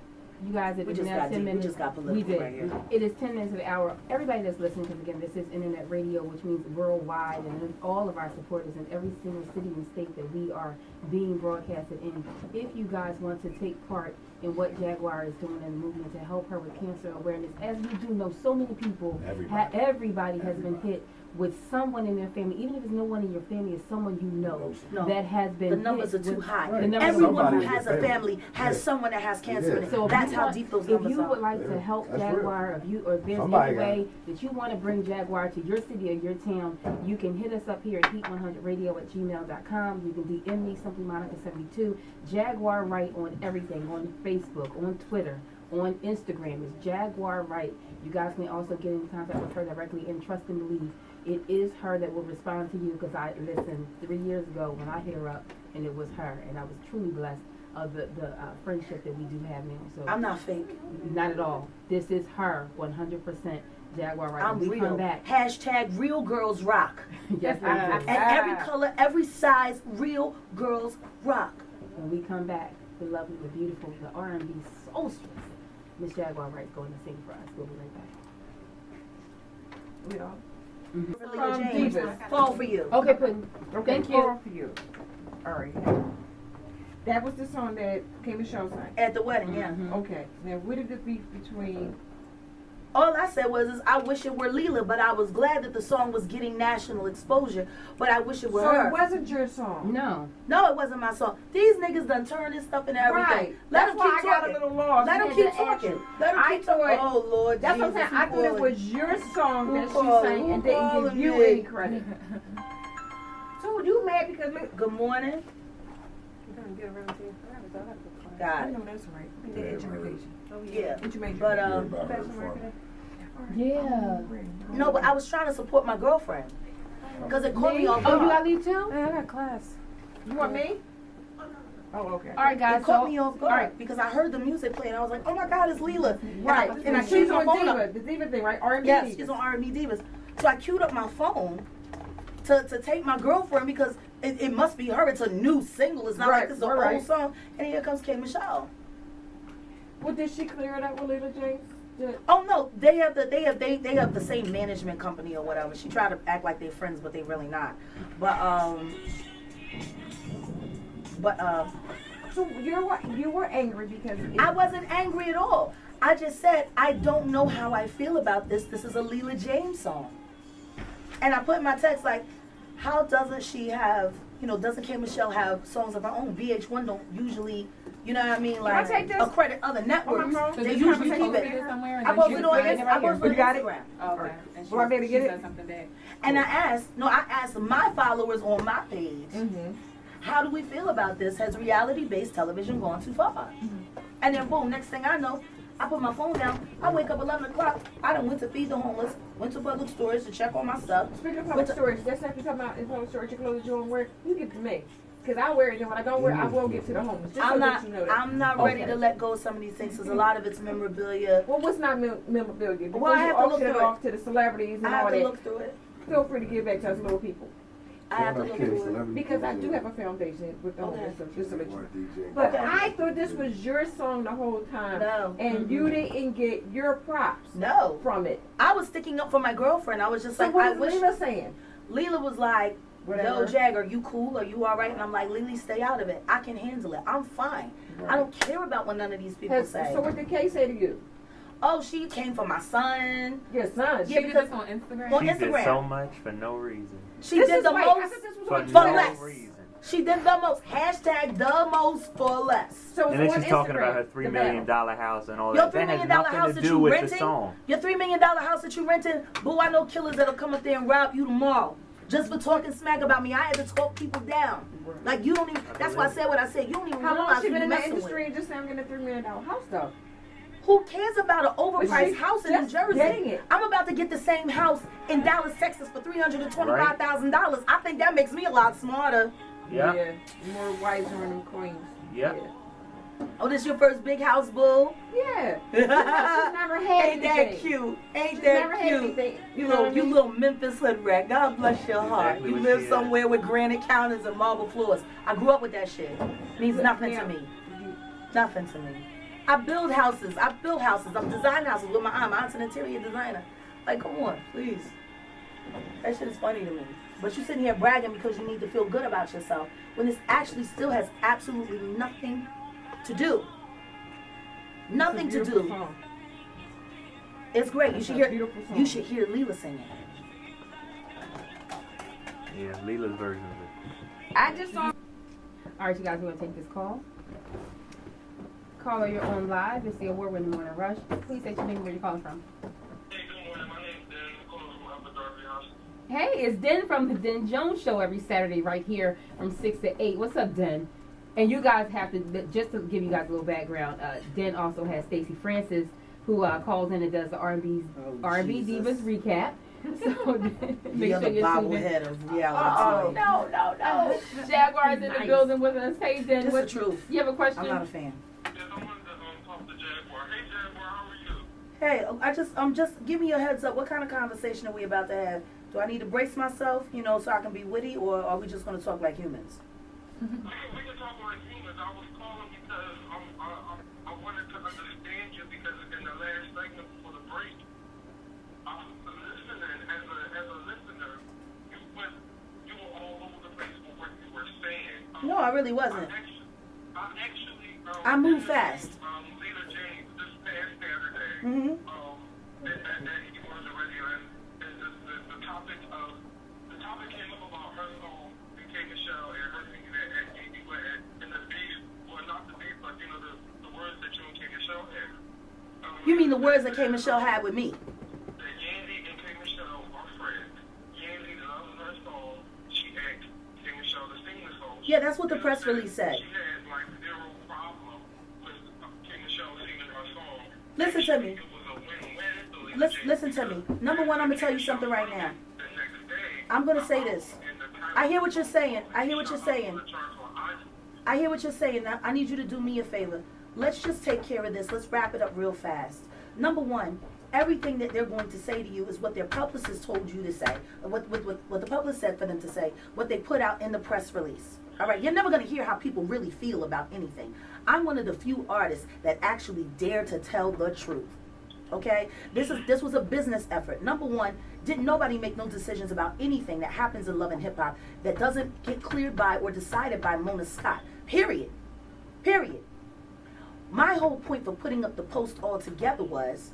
you guys, it We is just now got 10 deep. We minutes. just got We political did. right here. It is 10 minutes of the hour. Everybody that's listening, because again, this is internet radio, which means worldwide, and all of our supporters in every single city and state that we are being broadcasted in. If you guys want to take part in what Jaguar is doing in the movement to help her with cancer awareness, as we do know, so many people, everybody has been hit with someone in their family, even if it's no one in your family, it's someone you know No. that has been The numbers are hit too with- high. the numbers are Everyone too who Somebody high. has in a your family family. has Yeah. someone that has cancer in it. So if That's you how want- deep those if numbers you would are. like Yeah, to help that's real. Jaguar, or if there's Somebody any got way it. that you want to bring Jaguar to your city or your town, you can hit us up here at heat100radio@gmail.com. You can DM me, Simply Monica72. Jaguar Wright on everything, on Facebook, on Twitter, on Instagram. It's Jaguar Wright. You guys can also get in contact with her directly, and trust and believe, it is her that will respond to you, because I listened 3 years ago when I hit her up, and it was her, and I was truly blessed of the friendship that we do have now. So I'm not fake. not at all. This is her, 100% Jaguar Wright. I'm When we come real. back. Hashtag real girls rock. Yes, we And do. every color, every size, real girls rock. When we come back, the lovely, the beautiful, the R&B soulstress, Miss Jaguar Wright's going to sing for us. We'll be right back. We all. Leah James, Divas. fall for you. Okay, Puddin'. Okay, Thank you. For you. All right. That was the song that K.Michelle sang. At the wedding, yeah. Okay. Now, what is the beef between? All I said was, I wish it were Leela, but I was glad that the song was getting national exposure. But I wish it were So her. it wasn't your song. No. No, it wasn't my song. These niggas done turned this stuff into everything. Right. Let That's them why keep I got talking. a little lost. Let I them had keep to ask talking. you. Let them I keep talking. thought- Oh Lord, That's Jesus, what I'm saying. I thought it was your song that she called? sang and Who didn't called give you me? any credit. So you mad because look, Good morning. I God. know that's right. We did Yeah, education. Yeah. Education. But Yeah, about her Fashion fun. marketing. Yeah. no, but I was trying to support my girlfriend because it caught me off Oh, you guard. got leave too? I got class. You want me? Oh, okay. All right, guys. It caught so- me off guard all right. because I heard the music play and I was like, oh my God, it's Leela. Right. And I she's queued my on phone up. Diva, the Diva thing, right? R&B Yes, Divas. she's on R&B Divas. So I queued up my phone to take my girlfriend because it must be her. It's a new single. It's not Right, like this is an right. old song. And here comes K.Michelle. Well, did she clear it up with Leela James? Oh no, they have the same management company or whatever. She tried to act like they're friends, but they really not. But So you were angry because I wasn't angry at all. I just said I don't know how I feel about this. This is a Leela James song, and I put in my text like, how doesn't she have? Doesn't K.Michelle have songs of her own? VH1 don't usually, you know what I mean, like take this? accredit other networks. phone? So They did you usually keep post it. somewhere? I posted it on You got it? Instagram. Oh, okay. And Well, I better get she it. said something back. And I asked my followers on my page, Mm-hmm. how do we feel about this? Has reality-based television gone too far? And then boom, next thing I know, I put my phone down. I wake up 11 o'clock. I done went to feed the homeless, went to public storage to check on my stuff. Speaking of public storage, that's not you talking about in public storage, your clothes you don't wear, you get to me. Because I wear it, and when I don't wear it, I will get to the homeless. Just so that you know that. I'm not ready Okay. to let go of some of these things because a lot of it's memorabilia. Well, what's not memorabilia? Before Well, I you have to look auction it through it. off to the celebrities and I have all to that, look through it. feel free to give back to us little people. I have to look through it. Because I do have a foundation with the Okay. homeless, so just to let you know. DJ. But Okay. I thought this was your song the whole time. No. And you didn't get your props No. from it. I was sticking up for my girlfriend. I was just So like, what I is wish. Leela saying? Leela was like, Whatever. yo, Jag, are you cool? Are you all right? And I'm like, Lily, stay out of it. I can handle it. I'm fine. Right. I don't care about what none of these people say. So what did Kay say to you? Oh, she came for my son. Your son. Yeah, She did because- this on Instagram? On She did Instagram. so much for no reason. She This did is the wait, most I thought this was For on for no less. reason. She did the most. Hashtag the most for less. So it's And then on she's talking Instagram, about her the $3 million battle. house and all Your that. $3 That has million nothing house to that do you with the renting? song. Your $3 million house that you renting? Boo, I know killers that'll come up there and rob you tomorrow. Just for talking smack about me. I had to talk people down. Like, you don't even, that's why I said what I said. You don't even How long realize has she who been you in the messing industry with. and just saying I'm getting a $3 million house though? Who cares about an overpriced house in New just getting Jersey? it. I'm about to get the same house in Dallas, Texas for $325,000. I think that makes me a lot smarter. Yeah. Yeah. More wiser on them coins. Yeah. Oh, this your first big house, boo? Yeah. She's never had Ain't that anything. cute? Ain't She's that never had cute? anything. You know what I little, mean? you little Memphis hood rat. God bless your heart. Exactly You what live she is. somewhere with granite counters and marble floors. I grew up with that shit. Means nothing to me. Nothing to me. I build houses. I'm designing houses with my aunt. My aunt's an interior designer. Like, come on, please. That shit is funny to me. But you sitting here bragging because you need to feel good about yourself when this actually still has absolutely nothing to do. Nothing to do. Song. It's great. You It's should a hear. beautiful song. You should hear Leela singing. Yeah, Leela's version of it. I just saw. All right, you guys, we're going to take this call. Caller, you're on live. It's the award-winning Morning Rush. Please say your name and where you're calling from. Hey, good morning. My name's Dan. I'm calling from Upper Darby House. Hey, it's Den from the Den Jones Show every Saturday right here from 6 to 8. What's up, Den? And you guys have to, just to give you guys a little background, Den also has Stacey Francis, who calls in and does the R&B Jesus. Divas recap. So make The other sure you're tuned in. bobblehead of Oh, reality. no. Jaguar's in the Nice. building with us. Hey, Den, Just the truth. you have a question? I'm not a fan. Yes, I wanted to talk to Jaguar. Hey, Jaguar, how are you? Hey, just give me a heads up. What kind of conversation are we about to have? Do I need to brace myself, so I can be witty, or are we just going to talk like humans? We can talk like humans. I was calling because I wanted to understand you because in the last segment before the break, I was listening. As a listener, you were all over the place with what you were saying. No, I really wasn't. I actually I move fast. Leader James this past Saturday. Mm-hmm. That he was on the radio, and the topic came up about her song and K.Michelle and her singing that at and the beef, well not the beef, but the words that you and K.Michelle had. You mean the words that K.Michelle had with me? That Yandy and K.Michelle are friends. Yandy loves her song. She asked K.Michelle to sing the song. Yeah, that's what the press release said. She had like zero problem with K.Michelle singing her song. Listen to me. It was a win-win. Listen to me. Number one, I'm going to tell you something right now. I'm going to say this. I hear what you're saying. I hear what you're saying. Now, I need you to do me a favor. Let's just take care of this. Let's wrap it up real fast. Number one, everything that they're going to say to you is what their publicist told you to say, what the publicist said for them to say, what they put out in the press release. All right, you're never going to hear how people really feel about anything. I'm one of the few artists that actually dare to tell the truth. Okay, this was a business effort. Number one, didn't nobody make no decisions about anything that happens in love and hip hop that doesn't get cleared by or decided by Mona Scott. Period. My whole point for putting up the post altogether was,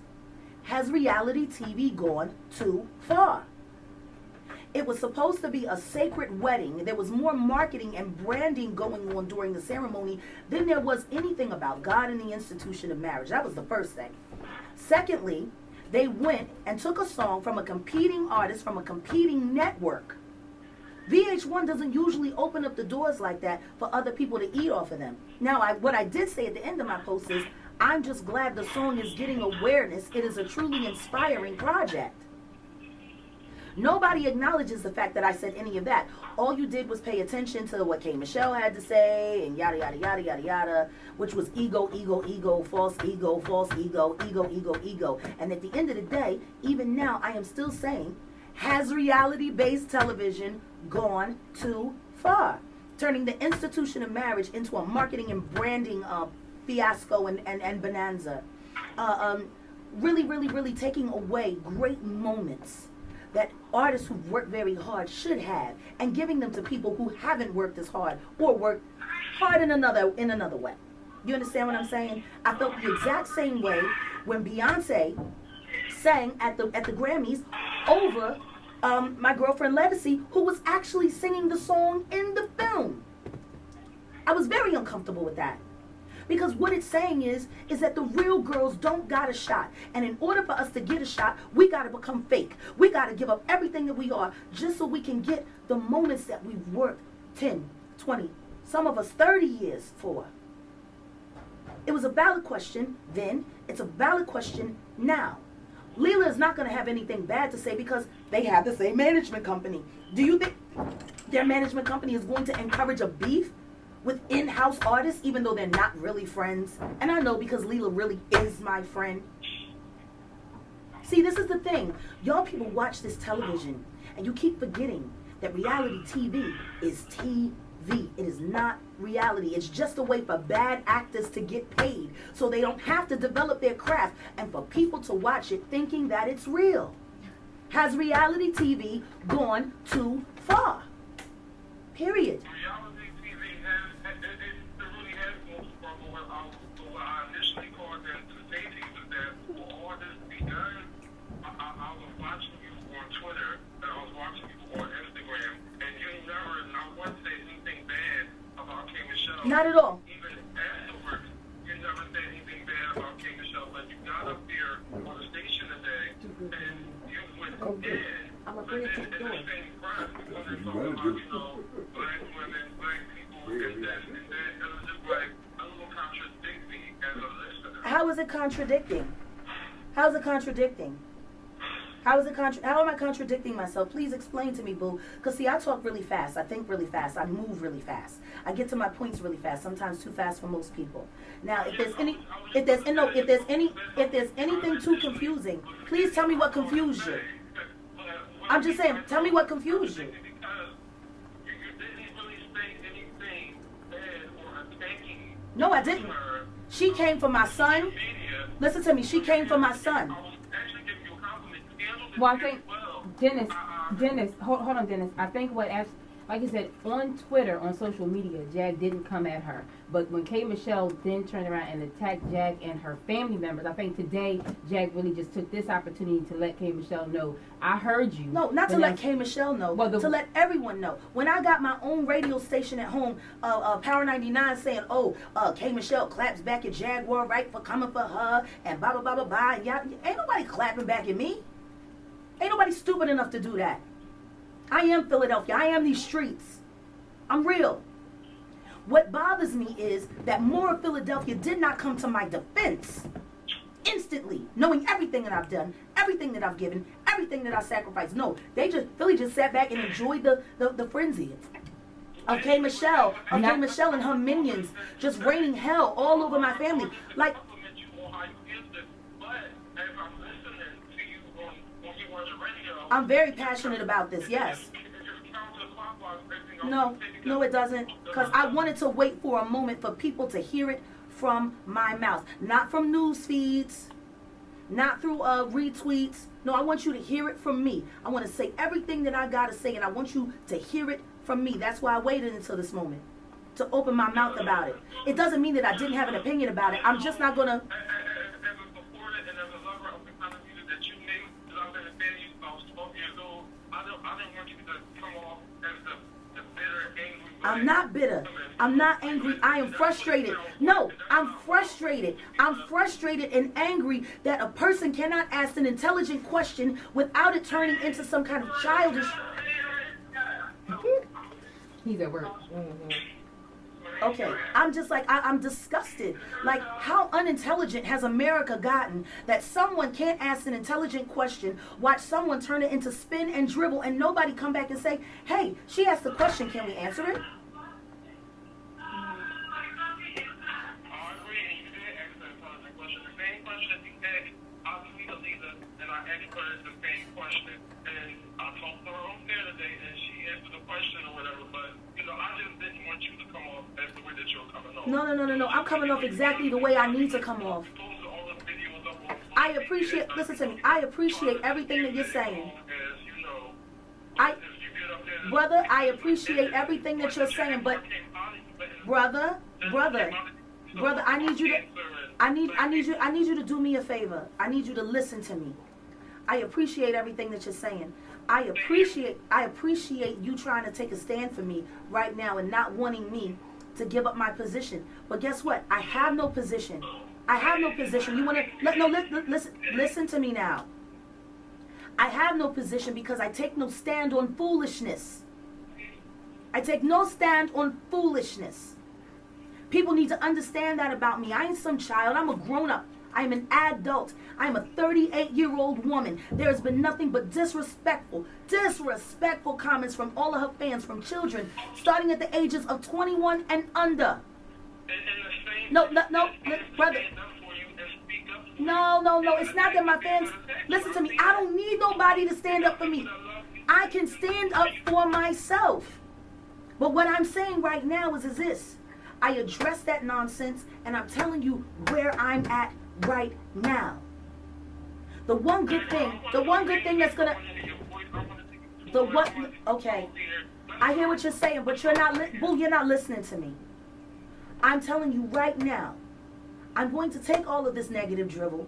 has reality TV gone too far? It was supposed to be a sacred wedding. There was more marketing and branding going on during the ceremony than there was anything about God and the institution of marriage. That was the first thing. Secondly, they went and took a song from a competing artist from a competing network. VH1 doesn't usually open up the doors like that for other people to eat off of them. Now, what I did say at the end of my post is, I'm just glad the song is getting awareness. It is a truly inspiring project. Nobody acknowledges the fact that I said any of that. All you did was pay attention to what K.Michelle had to say and yada, yada, yada, yada, yada, which was ego, false ego. And at the end of the day, even now, I am still saying, has reality-based television gone too far? Turning the institution of marriage into a marketing and branding fiasco and bonanza. Really taking away great moments that artists who've worked very hard should have, and giving them to people who haven't worked as hard or worked hard in another way. You understand what I'm saying? I felt the exact same way when Beyonce sang at the Grammys over My Girlfriend Legacy, who was actually singing the song in the film. I was very uncomfortable with that. Because what it's saying is that the real girls don't got a shot. And in order for us to get a shot, we got to become fake. We got to give up everything that we are just so we can get the moments that we've worked 10, 20, some of us 30 years for. It was a valid question then. It's a valid question now. Leela is not going to have anything bad to say because they have the same management company. Do you think their management company is going to encourage a beef with in-house artists even though they're not really friends? And I know because Leela really is my friend. See, this is the thing. Y'all people watch this television and you keep forgetting that reality TV is TV. It is not reality. It's just a way for bad actors to get paid so they don't have to develop their craft and for people to watch it thinking that it's real. Has reality TV gone too far? Period. Reality TV it really has gone from what I initially called them to say to you is that for all this to be done, I was watching you on Twitter and I was watching you on Instagram, and you never, not once said anything bad about K.Michelle. Not at all. Even afterwards, you never said anything bad about K.Michelle, but you got up there on the station today and you went in. I'm afraid to do it. Black women, black people, and that it was just like a little contradicting as a listener. How is it contradicting? How is it contradicting? How am I contradicting myself? Please explain to me, boo. Because see, I talk really fast. I think really fast. I move really fast. I get to my points really fast. Sometimes too fast for most people. Now, if there's anything too confusing, please tell me what confused you. I'm just saying, tell me what confused you. No, I didn't. She came for my son. Listen to me. She came for my son. Well, I think, Dennis, hold on, Dennis. I think what, like I said, on Twitter, on social media, Jag didn't come at her. But when K.Michelle then turned around and attacked Jag and her family members, I think today Jag really just took this opportunity to let K.Michelle know, I heard you. No, not to let K.Michelle know, well, to let everyone know. When I got my own radio station at home, Power 99 saying, K.Michelle claps back at Jaguar Wright for coming for her, and blah, blah, blah, blah, blah. And ain't nobody clapping back at me. Ain't nobody stupid enough to do that. I am Philadelphia. I am these streets. I'm real. What bothers me is that more of Philadelphia did not come to my defense instantly, knowing everything that I've done, everything that I've given, everything that I sacrificed. No, Philly just sat back and enjoyed the frenzy of K.Michelle, and her minions just raining hell all over my family. Like, I'm very passionate about this, yes. No, it doesn't. Because I wanted to wait for a moment for people to hear it from my mouth. Not from news feeds, not through retweets. No, I want you to hear it from me. I want to say everything that I got to say, and I want you to hear it from me. That's why I waited until this moment to open my mouth about it. It doesn't mean that I didn't have an opinion about it. I'm just not going to... I'm not bitter. I'm not angry. I am frustrated. No, I'm frustrated. I'm frustrated and angry that a person cannot ask an intelligent question without it turning into some kind of childish... He's at work. Okay, I'm just like, I'm disgusted. Like, how unintelligent has America gotten that someone can't ask an intelligent question, watch someone turn it into spin and dribble, and nobody come back and say, hey, she asked the question, can we answer it? No. I'm coming off exactly the way I need to come off. I appreciate, listen to me, I appreciate everything that you're saying. Brother, I appreciate everything that you're saying, but brother, I need you to do me a favor. I need you to listen to me. I appreciate everything that you're saying. I appreciate you trying to take a stand for me right now and not wanting me to give up my position. But guess what? I have no position. You want to listen to me now. I have no position because I take no stand on foolishness. People need to understand that about me. I ain't some child. I'm a grown-up. I am an adult. I am a 38-year-old woman. There has been nothing but disrespectful comments from all of her fans, from children, starting at the ages of 21 and under. No, brother. No. It's not that my fans, listen to me. I don't need nobody to stand up for me. I can stand up for myself. But what I'm saying right now is this. I address that nonsense, and I'm telling you where I'm at right now. The one good thing that's gonna, okay, I hear what you're saying, but you're not listening to me. I'm telling you right now, I'm going to take all of this negative drivel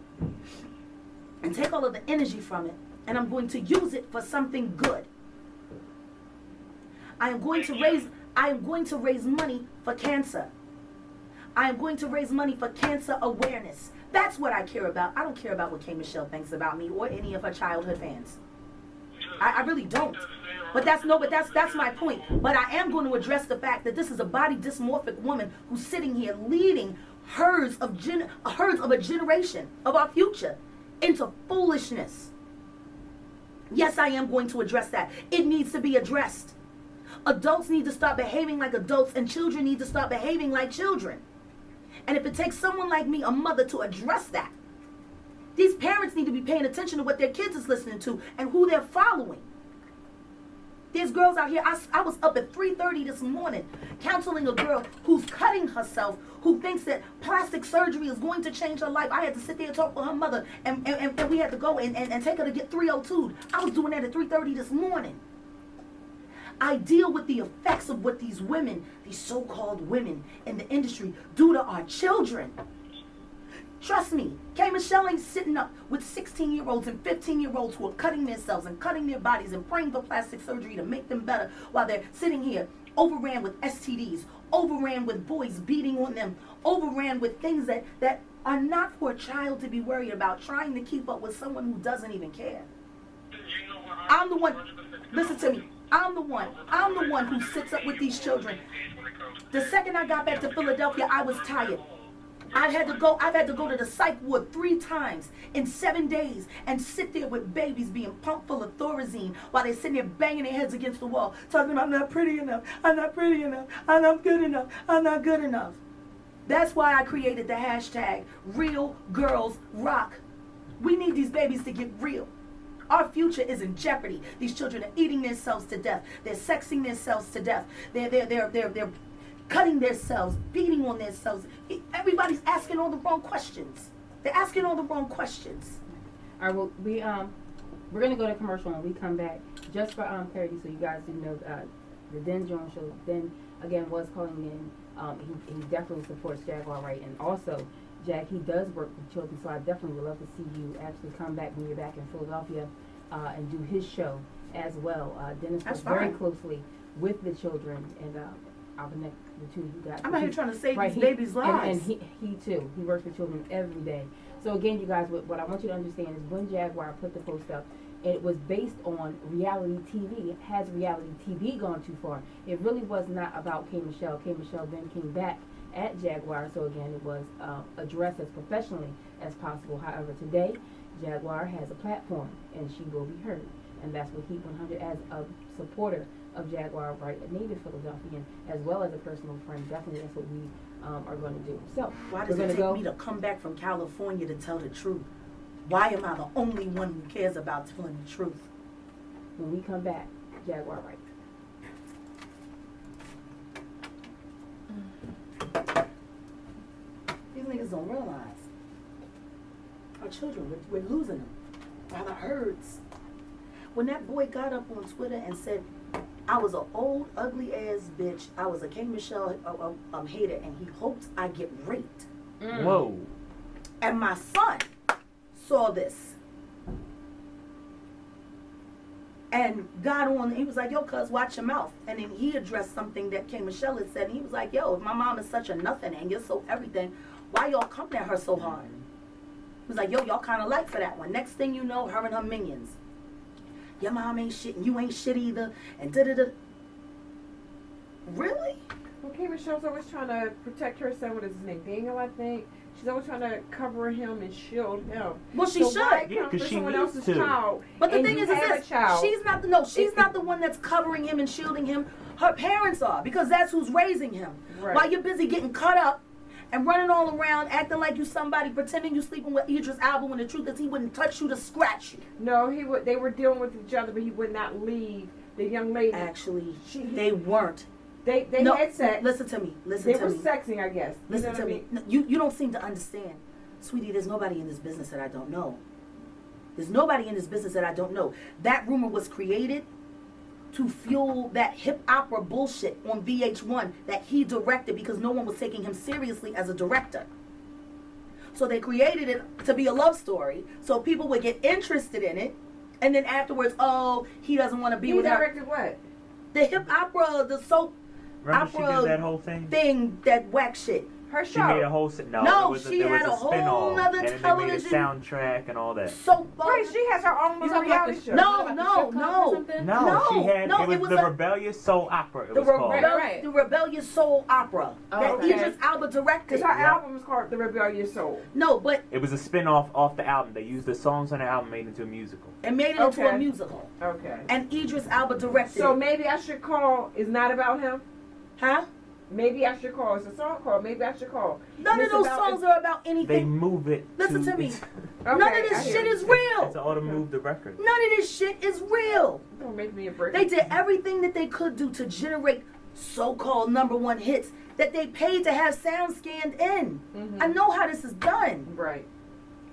and take all of the energy from it, and I'm going to use it for something good. I am going to raise money for cancer. I am going to raise money for cancer awareness. That's what I care about. I don't care about what K.Michelle thinks about me or any of her childhood fans. I really don't. But that's my point. But I am going to address the fact that this is a body dysmorphic woman who's sitting here leading herds of a generation of our future into foolishness. Yes, I am going to address that. It needs to be addressed. Adults need to start behaving like adults, and children need to start behaving like children. And if it takes someone like me, a mother, to address that, these parents need to be paying attention to what their kids is listening to and who they're following. There's girls out here. I was up at 3:30 this morning counseling a girl who's cutting herself, who thinks that plastic surgery is going to change her life. I had to sit there and talk with her mother, and we had to go and take her to get 302'd. I was doing that at 3:30 this morning. I deal with the effects of what these women, these so-called women in the industry, do to our children. Trust me, K.Michelle ain't sitting up with 16-year-olds and 15-year-olds who are cutting themselves and cutting their bodies and praying for plastic surgery to make them better while they're sitting here overran with STDs, overran with boys beating on them, overran with things that are not for a child to be worried about, trying to keep up with someone who doesn't even care. I'm the one, listen to me, I'm the one who sits up with these children. The second I got back to Philadelphia, I was tired. I've had to go to the psych ward 3 times in 7 days and sit there with babies being pumped full of Thorazine while they're sitting there banging their heads against the wall, talking about, I'm not pretty enough, I'm not pretty enough, I'm not good enough, I'm not good enough. That's why I created the hashtag Real Girls Rock. We need these babies to get real. Our future is in jeopardy. These children are eating themselves to death. They're sexing themselves to death. They're cutting themselves, beating on themselves. Everybody's asking all the wrong questions. They're asking all the wrong questions. All right, well, we're going to go to commercial and we come back just for clarity, so you guys do know the Den Jones show. Den, again, was calling in. He definitely supports Jaguar Wright, and also, Jack, he does work with children, so I definitely would love to see you actually come back when you're back in Philadelphia and do his show as well. Dennis works very closely with the children, and I'll connect the two you got. I'm out here trying to save these babies' lives. And he too. He works with children every day. So again, you guys, what I want you to understand is when Jaguar put the post up, it was based on reality TV. Has reality TV gone too far? It really was not about K.Michelle. K.Michelle then came back at Jaguar, so again, it was addressed as professionally as possible. However, today, Jaguar has a platform, and she will be heard. And that's what Heat 100, as a supporter of Jaguar Wright, a native Philadelphian, as well as a personal friend, definitely that's what we are going to do. So, why does it take me to come back from California to tell the truth? Why am I the only one who cares about telling the truth? When we come back, Jaguar Wright. These niggas don't realize our children, we're losing them by the herds. When that boy got up on Twitter and said, I was an old, ugly ass bitch, I was a K.Michelle hater, and he hopes I get raped. Whoa. And my son saw this and got on, he was like, yo, cuz, watch your mouth. And then he addressed something that K.Michelle had said, and he was like, yo, if my mom is such a nothing and you're so everything, why y'all coming at her so hard? He was like, yo, y'all kind of like for that one. Next thing you know, her and her minions. Your mom ain't shit and you ain't shit either. And da-da-da. Really? Well, K.Michelle's always trying to protect her son. What is his name? Daniel, I think. She's always trying to cover him and shield him. Well, she so should. why Yeah, come 'cause for she someone needs else's to. child? But the and thing you is have this: a child. she's not the one that's covering him and shielding him. Her parents are, because that's who's raising him. Right. While you're busy getting caught up and running all around, acting like you somebody, pretending you sleeping with Idris Elba, when the truth is he wouldn't touch you to scratch you. No, he would. They were dealing with each other, but he would not leave the young lady. Actually, She- they weren't. They No, had sex. Listen to me. Listen They to were me. sexing, I guess. You Listen know to what I me. mean? No, you don't seem to understand. Sweetie, there's nobody in this business that I don't know. There's nobody in this business that I don't know. That rumor was created to fuel that hip opera bullshit on VH1 that he directed because no one was taking him seriously as a director. So they created it to be a love story so people would get interested in it. And then afterwards, oh, he doesn't want to be He with her. directed what? The hip opera, the soap Remember she opera did that whole thing? that whack shit. Her She made a show. whole no. No, there was she there was had a whole spin-off, nother and then they made a television- soundtrack and all that. Soap. Right, she has her own You little talking about reality the- show. No, About the no, strip club or no. something? No, No, she had no, it was the a- Rebellious Soul Opera. It The, was called. Right. the Rebellious Soul Opera that okay. Idris Elba directed. Because her Yeah. album is called The Rebellious Soul. No, but It was a spin-off off the album. They used the songs on the album made into a musical. it made it into a Okay. musical. Okay. And Idris Elba directed So it. maybe I should call. Is not about him. Huh? Maybe I should call. It's a song called. Maybe I should call. None It's of those about- songs are about They anything. move it. Listen to me. it's- Okay, None of I this hear shit you. is real. It's all to move the record. None of this shit is real. Don't make me a break. They did everything that they could do to generate so-called #1 hits that they paid to have sound scanned in. Mhm. I know how this is done. Right.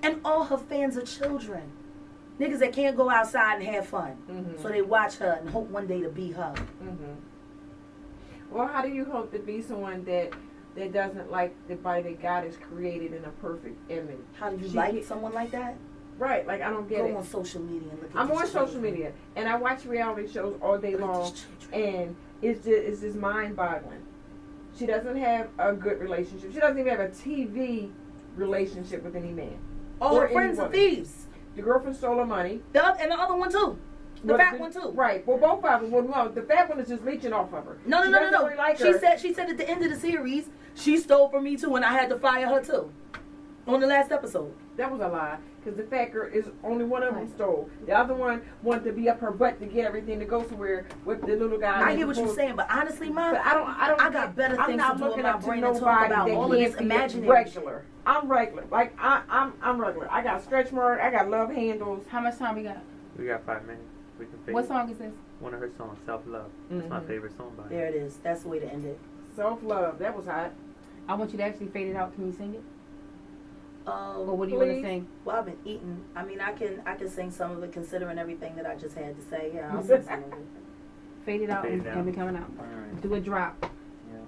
And all her fans are children. Niggas that can't go outside and have fun. Mhm. So they watch her and hope one day to be her. Mhm. Well, how do you hope to be someone that doesn't like the body that God has created in a perfect image? How do you She like get- someone like that? Right. Like I don't get Go it. on social media and look at I'm these on social children. media and I watch reality shows all day Look at long, these children. and it's just mind-boggling. She doesn't have a good relationship. She doesn't even have a TV relationship with any man. All or her any friends are woman. thieves. The girlfriend stole her money. And the other one too. The fat one too. Right. Well, both of them. Well, the fat one is just leeching off of her. No, She no, no, doesn't no, no. really like She her. said at the end of the series, she stole from me too, and I had to fire her too. On the last episode. That was a lie. Because the fat girl is only one of them stole. The other one wanted to be up her butt to get everything to go somewhere with the little guy. I get what you're saying, but honestly, Mom, But I got get- better I'm things not to do with looking my up to brain and talk nobody about that all of this can't be imaginary shit. regular. I'm regular. Like I'm regular. I got stretch mark. I got love handles. How much time we got? We got 5 minutes. We can figure What song is this? one of her songs, Self Love. That's my Mhm. favorite song by her. There it is. That's the way to end it. Self love. That was hot. I want you to actually fade it out. Can you sing it? Or what do you Please. want to sing? Well, I've been eating. I mean, I can sing some of it considering everything that I just had to say. Yeah, I'll sing some of it. Fade it out Fade it and out. be coming out. Alright. Do a drop. Yeah.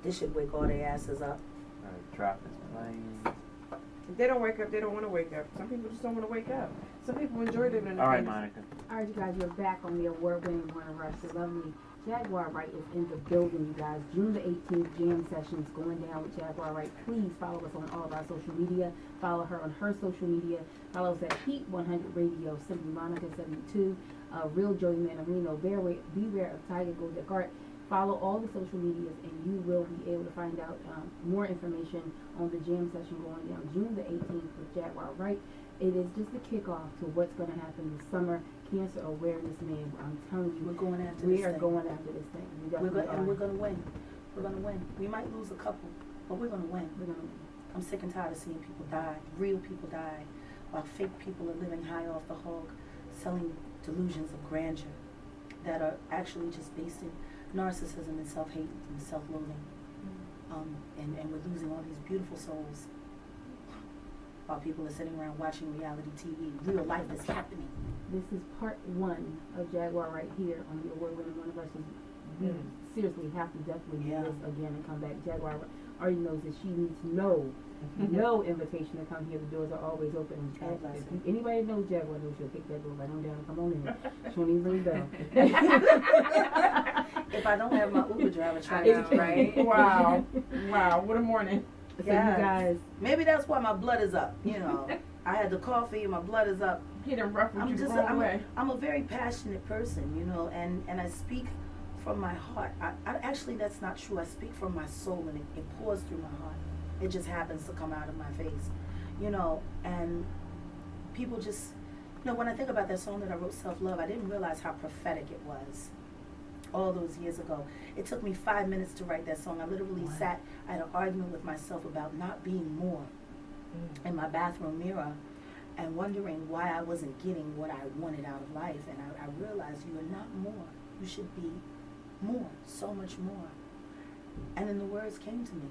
This should wake all their asses up. Alright, drop is playing. If they don't wake up, they don't want to wake up. Some people just don't want to wake up. Some people enjoy living in the Alright, fantasy. Monica. All right, you guys, you're back on the award-winning Runner Rush. The lovely Jaguar Wright is in the building, you guys. June the 18th, jam sessions going down with Jaguar Wright. Please follow us on all of our social media. Follow her on her social media. Follow us at Heat 100 Radio, Simply Monica 72, Real Joey Manarino, Beware of Tiger Gold Art. Follow all the social medias, and you will be able to find out more information on the jam session going down June the 18th with Jaguar Wright. It is just the kickoff to what's going to happen this summer. Cancer Awareness Month. I'm telling you, We're going after we this are thing. going after this thing. We We're definitely and are. we're gonna win. We're gonna win. We might lose a couple, but we're gonna win. We're gonna win. I'm sick and tired of seeing people die. Real people die, while fake people are living high off the hog, selling delusions of grandeur that are actually just based in narcissism and self-hate and self-loathing. And we're losing all these beautiful souls while people are sitting around watching reality TV. Real life is happening. This is part 1 of Jaguar right here on the award-winning One of Us. We seriously have to definitely do Yeah. this again and come back. Jaguar already knows that she needs no invitation to come here. The doors are always open. God bless her. Anybody knows Jaguar knows she'll kick that door right on down and come on in. She won't even ring the bell. If I don't have my Uber driver trying It's to right. Wow. Wow. What a morning. So Yes. you guys, maybe that's why my blood is up. You know, I had the coffee and my blood is up. He done ruffled I'm you the just wrong way. I'm a very passionate person, you know, and I speak from my heart. I actually, that's not true. I speak from my soul, and it pours through my heart. It just happens to come out of my face, you know. And people just, you know, when I think about that song that I wrote, Self-Love, I didn't realize how prophetic it was all those years ago. It took me 5 minutes to write that song. I literally sat, I had an argument with myself about not being more in my bathroom mirror and wondering why I wasn't getting what I wanted out of life. And I realized you are not more. You should be more, so much more. And then the words came to me,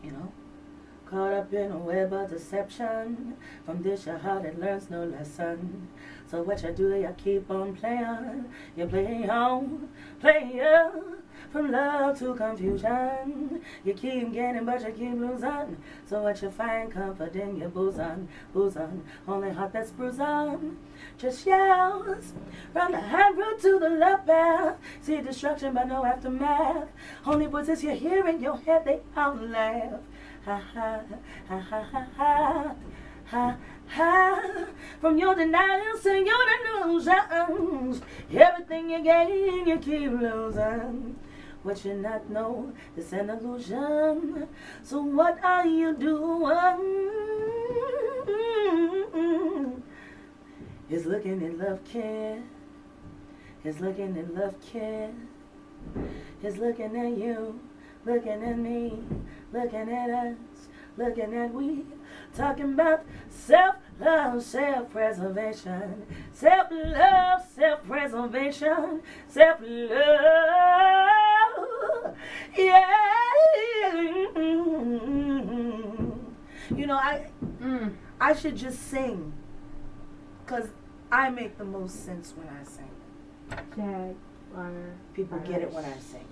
you know. Caught up in a web of deception. From this your heart it learns no lesson. So what you do, you keep on playing. You play on, from love to confusion. You keep getting but you keep losing. So what you find comfort in your bosom. Only heart that's bruising. Just yells from the high road to the love path. See destruction but no aftermath. Only voices you hear in your head, they out laugh. Ha ha ha ha ha ha ha ha. From your denials to your delusions, everything you gain you keep losing. What you not know is an illusion. So what are you doing? Is looking at love, kid. Is looking at love, kid. Is looking at you, looking at me, looking at us, looking at we. Talking about self-love, self-preservation. Self-love, self-preservation. Self-love, yeah. You know, I should just sing, because I make the most sense when I sing. Jaguar. People get it when I sing.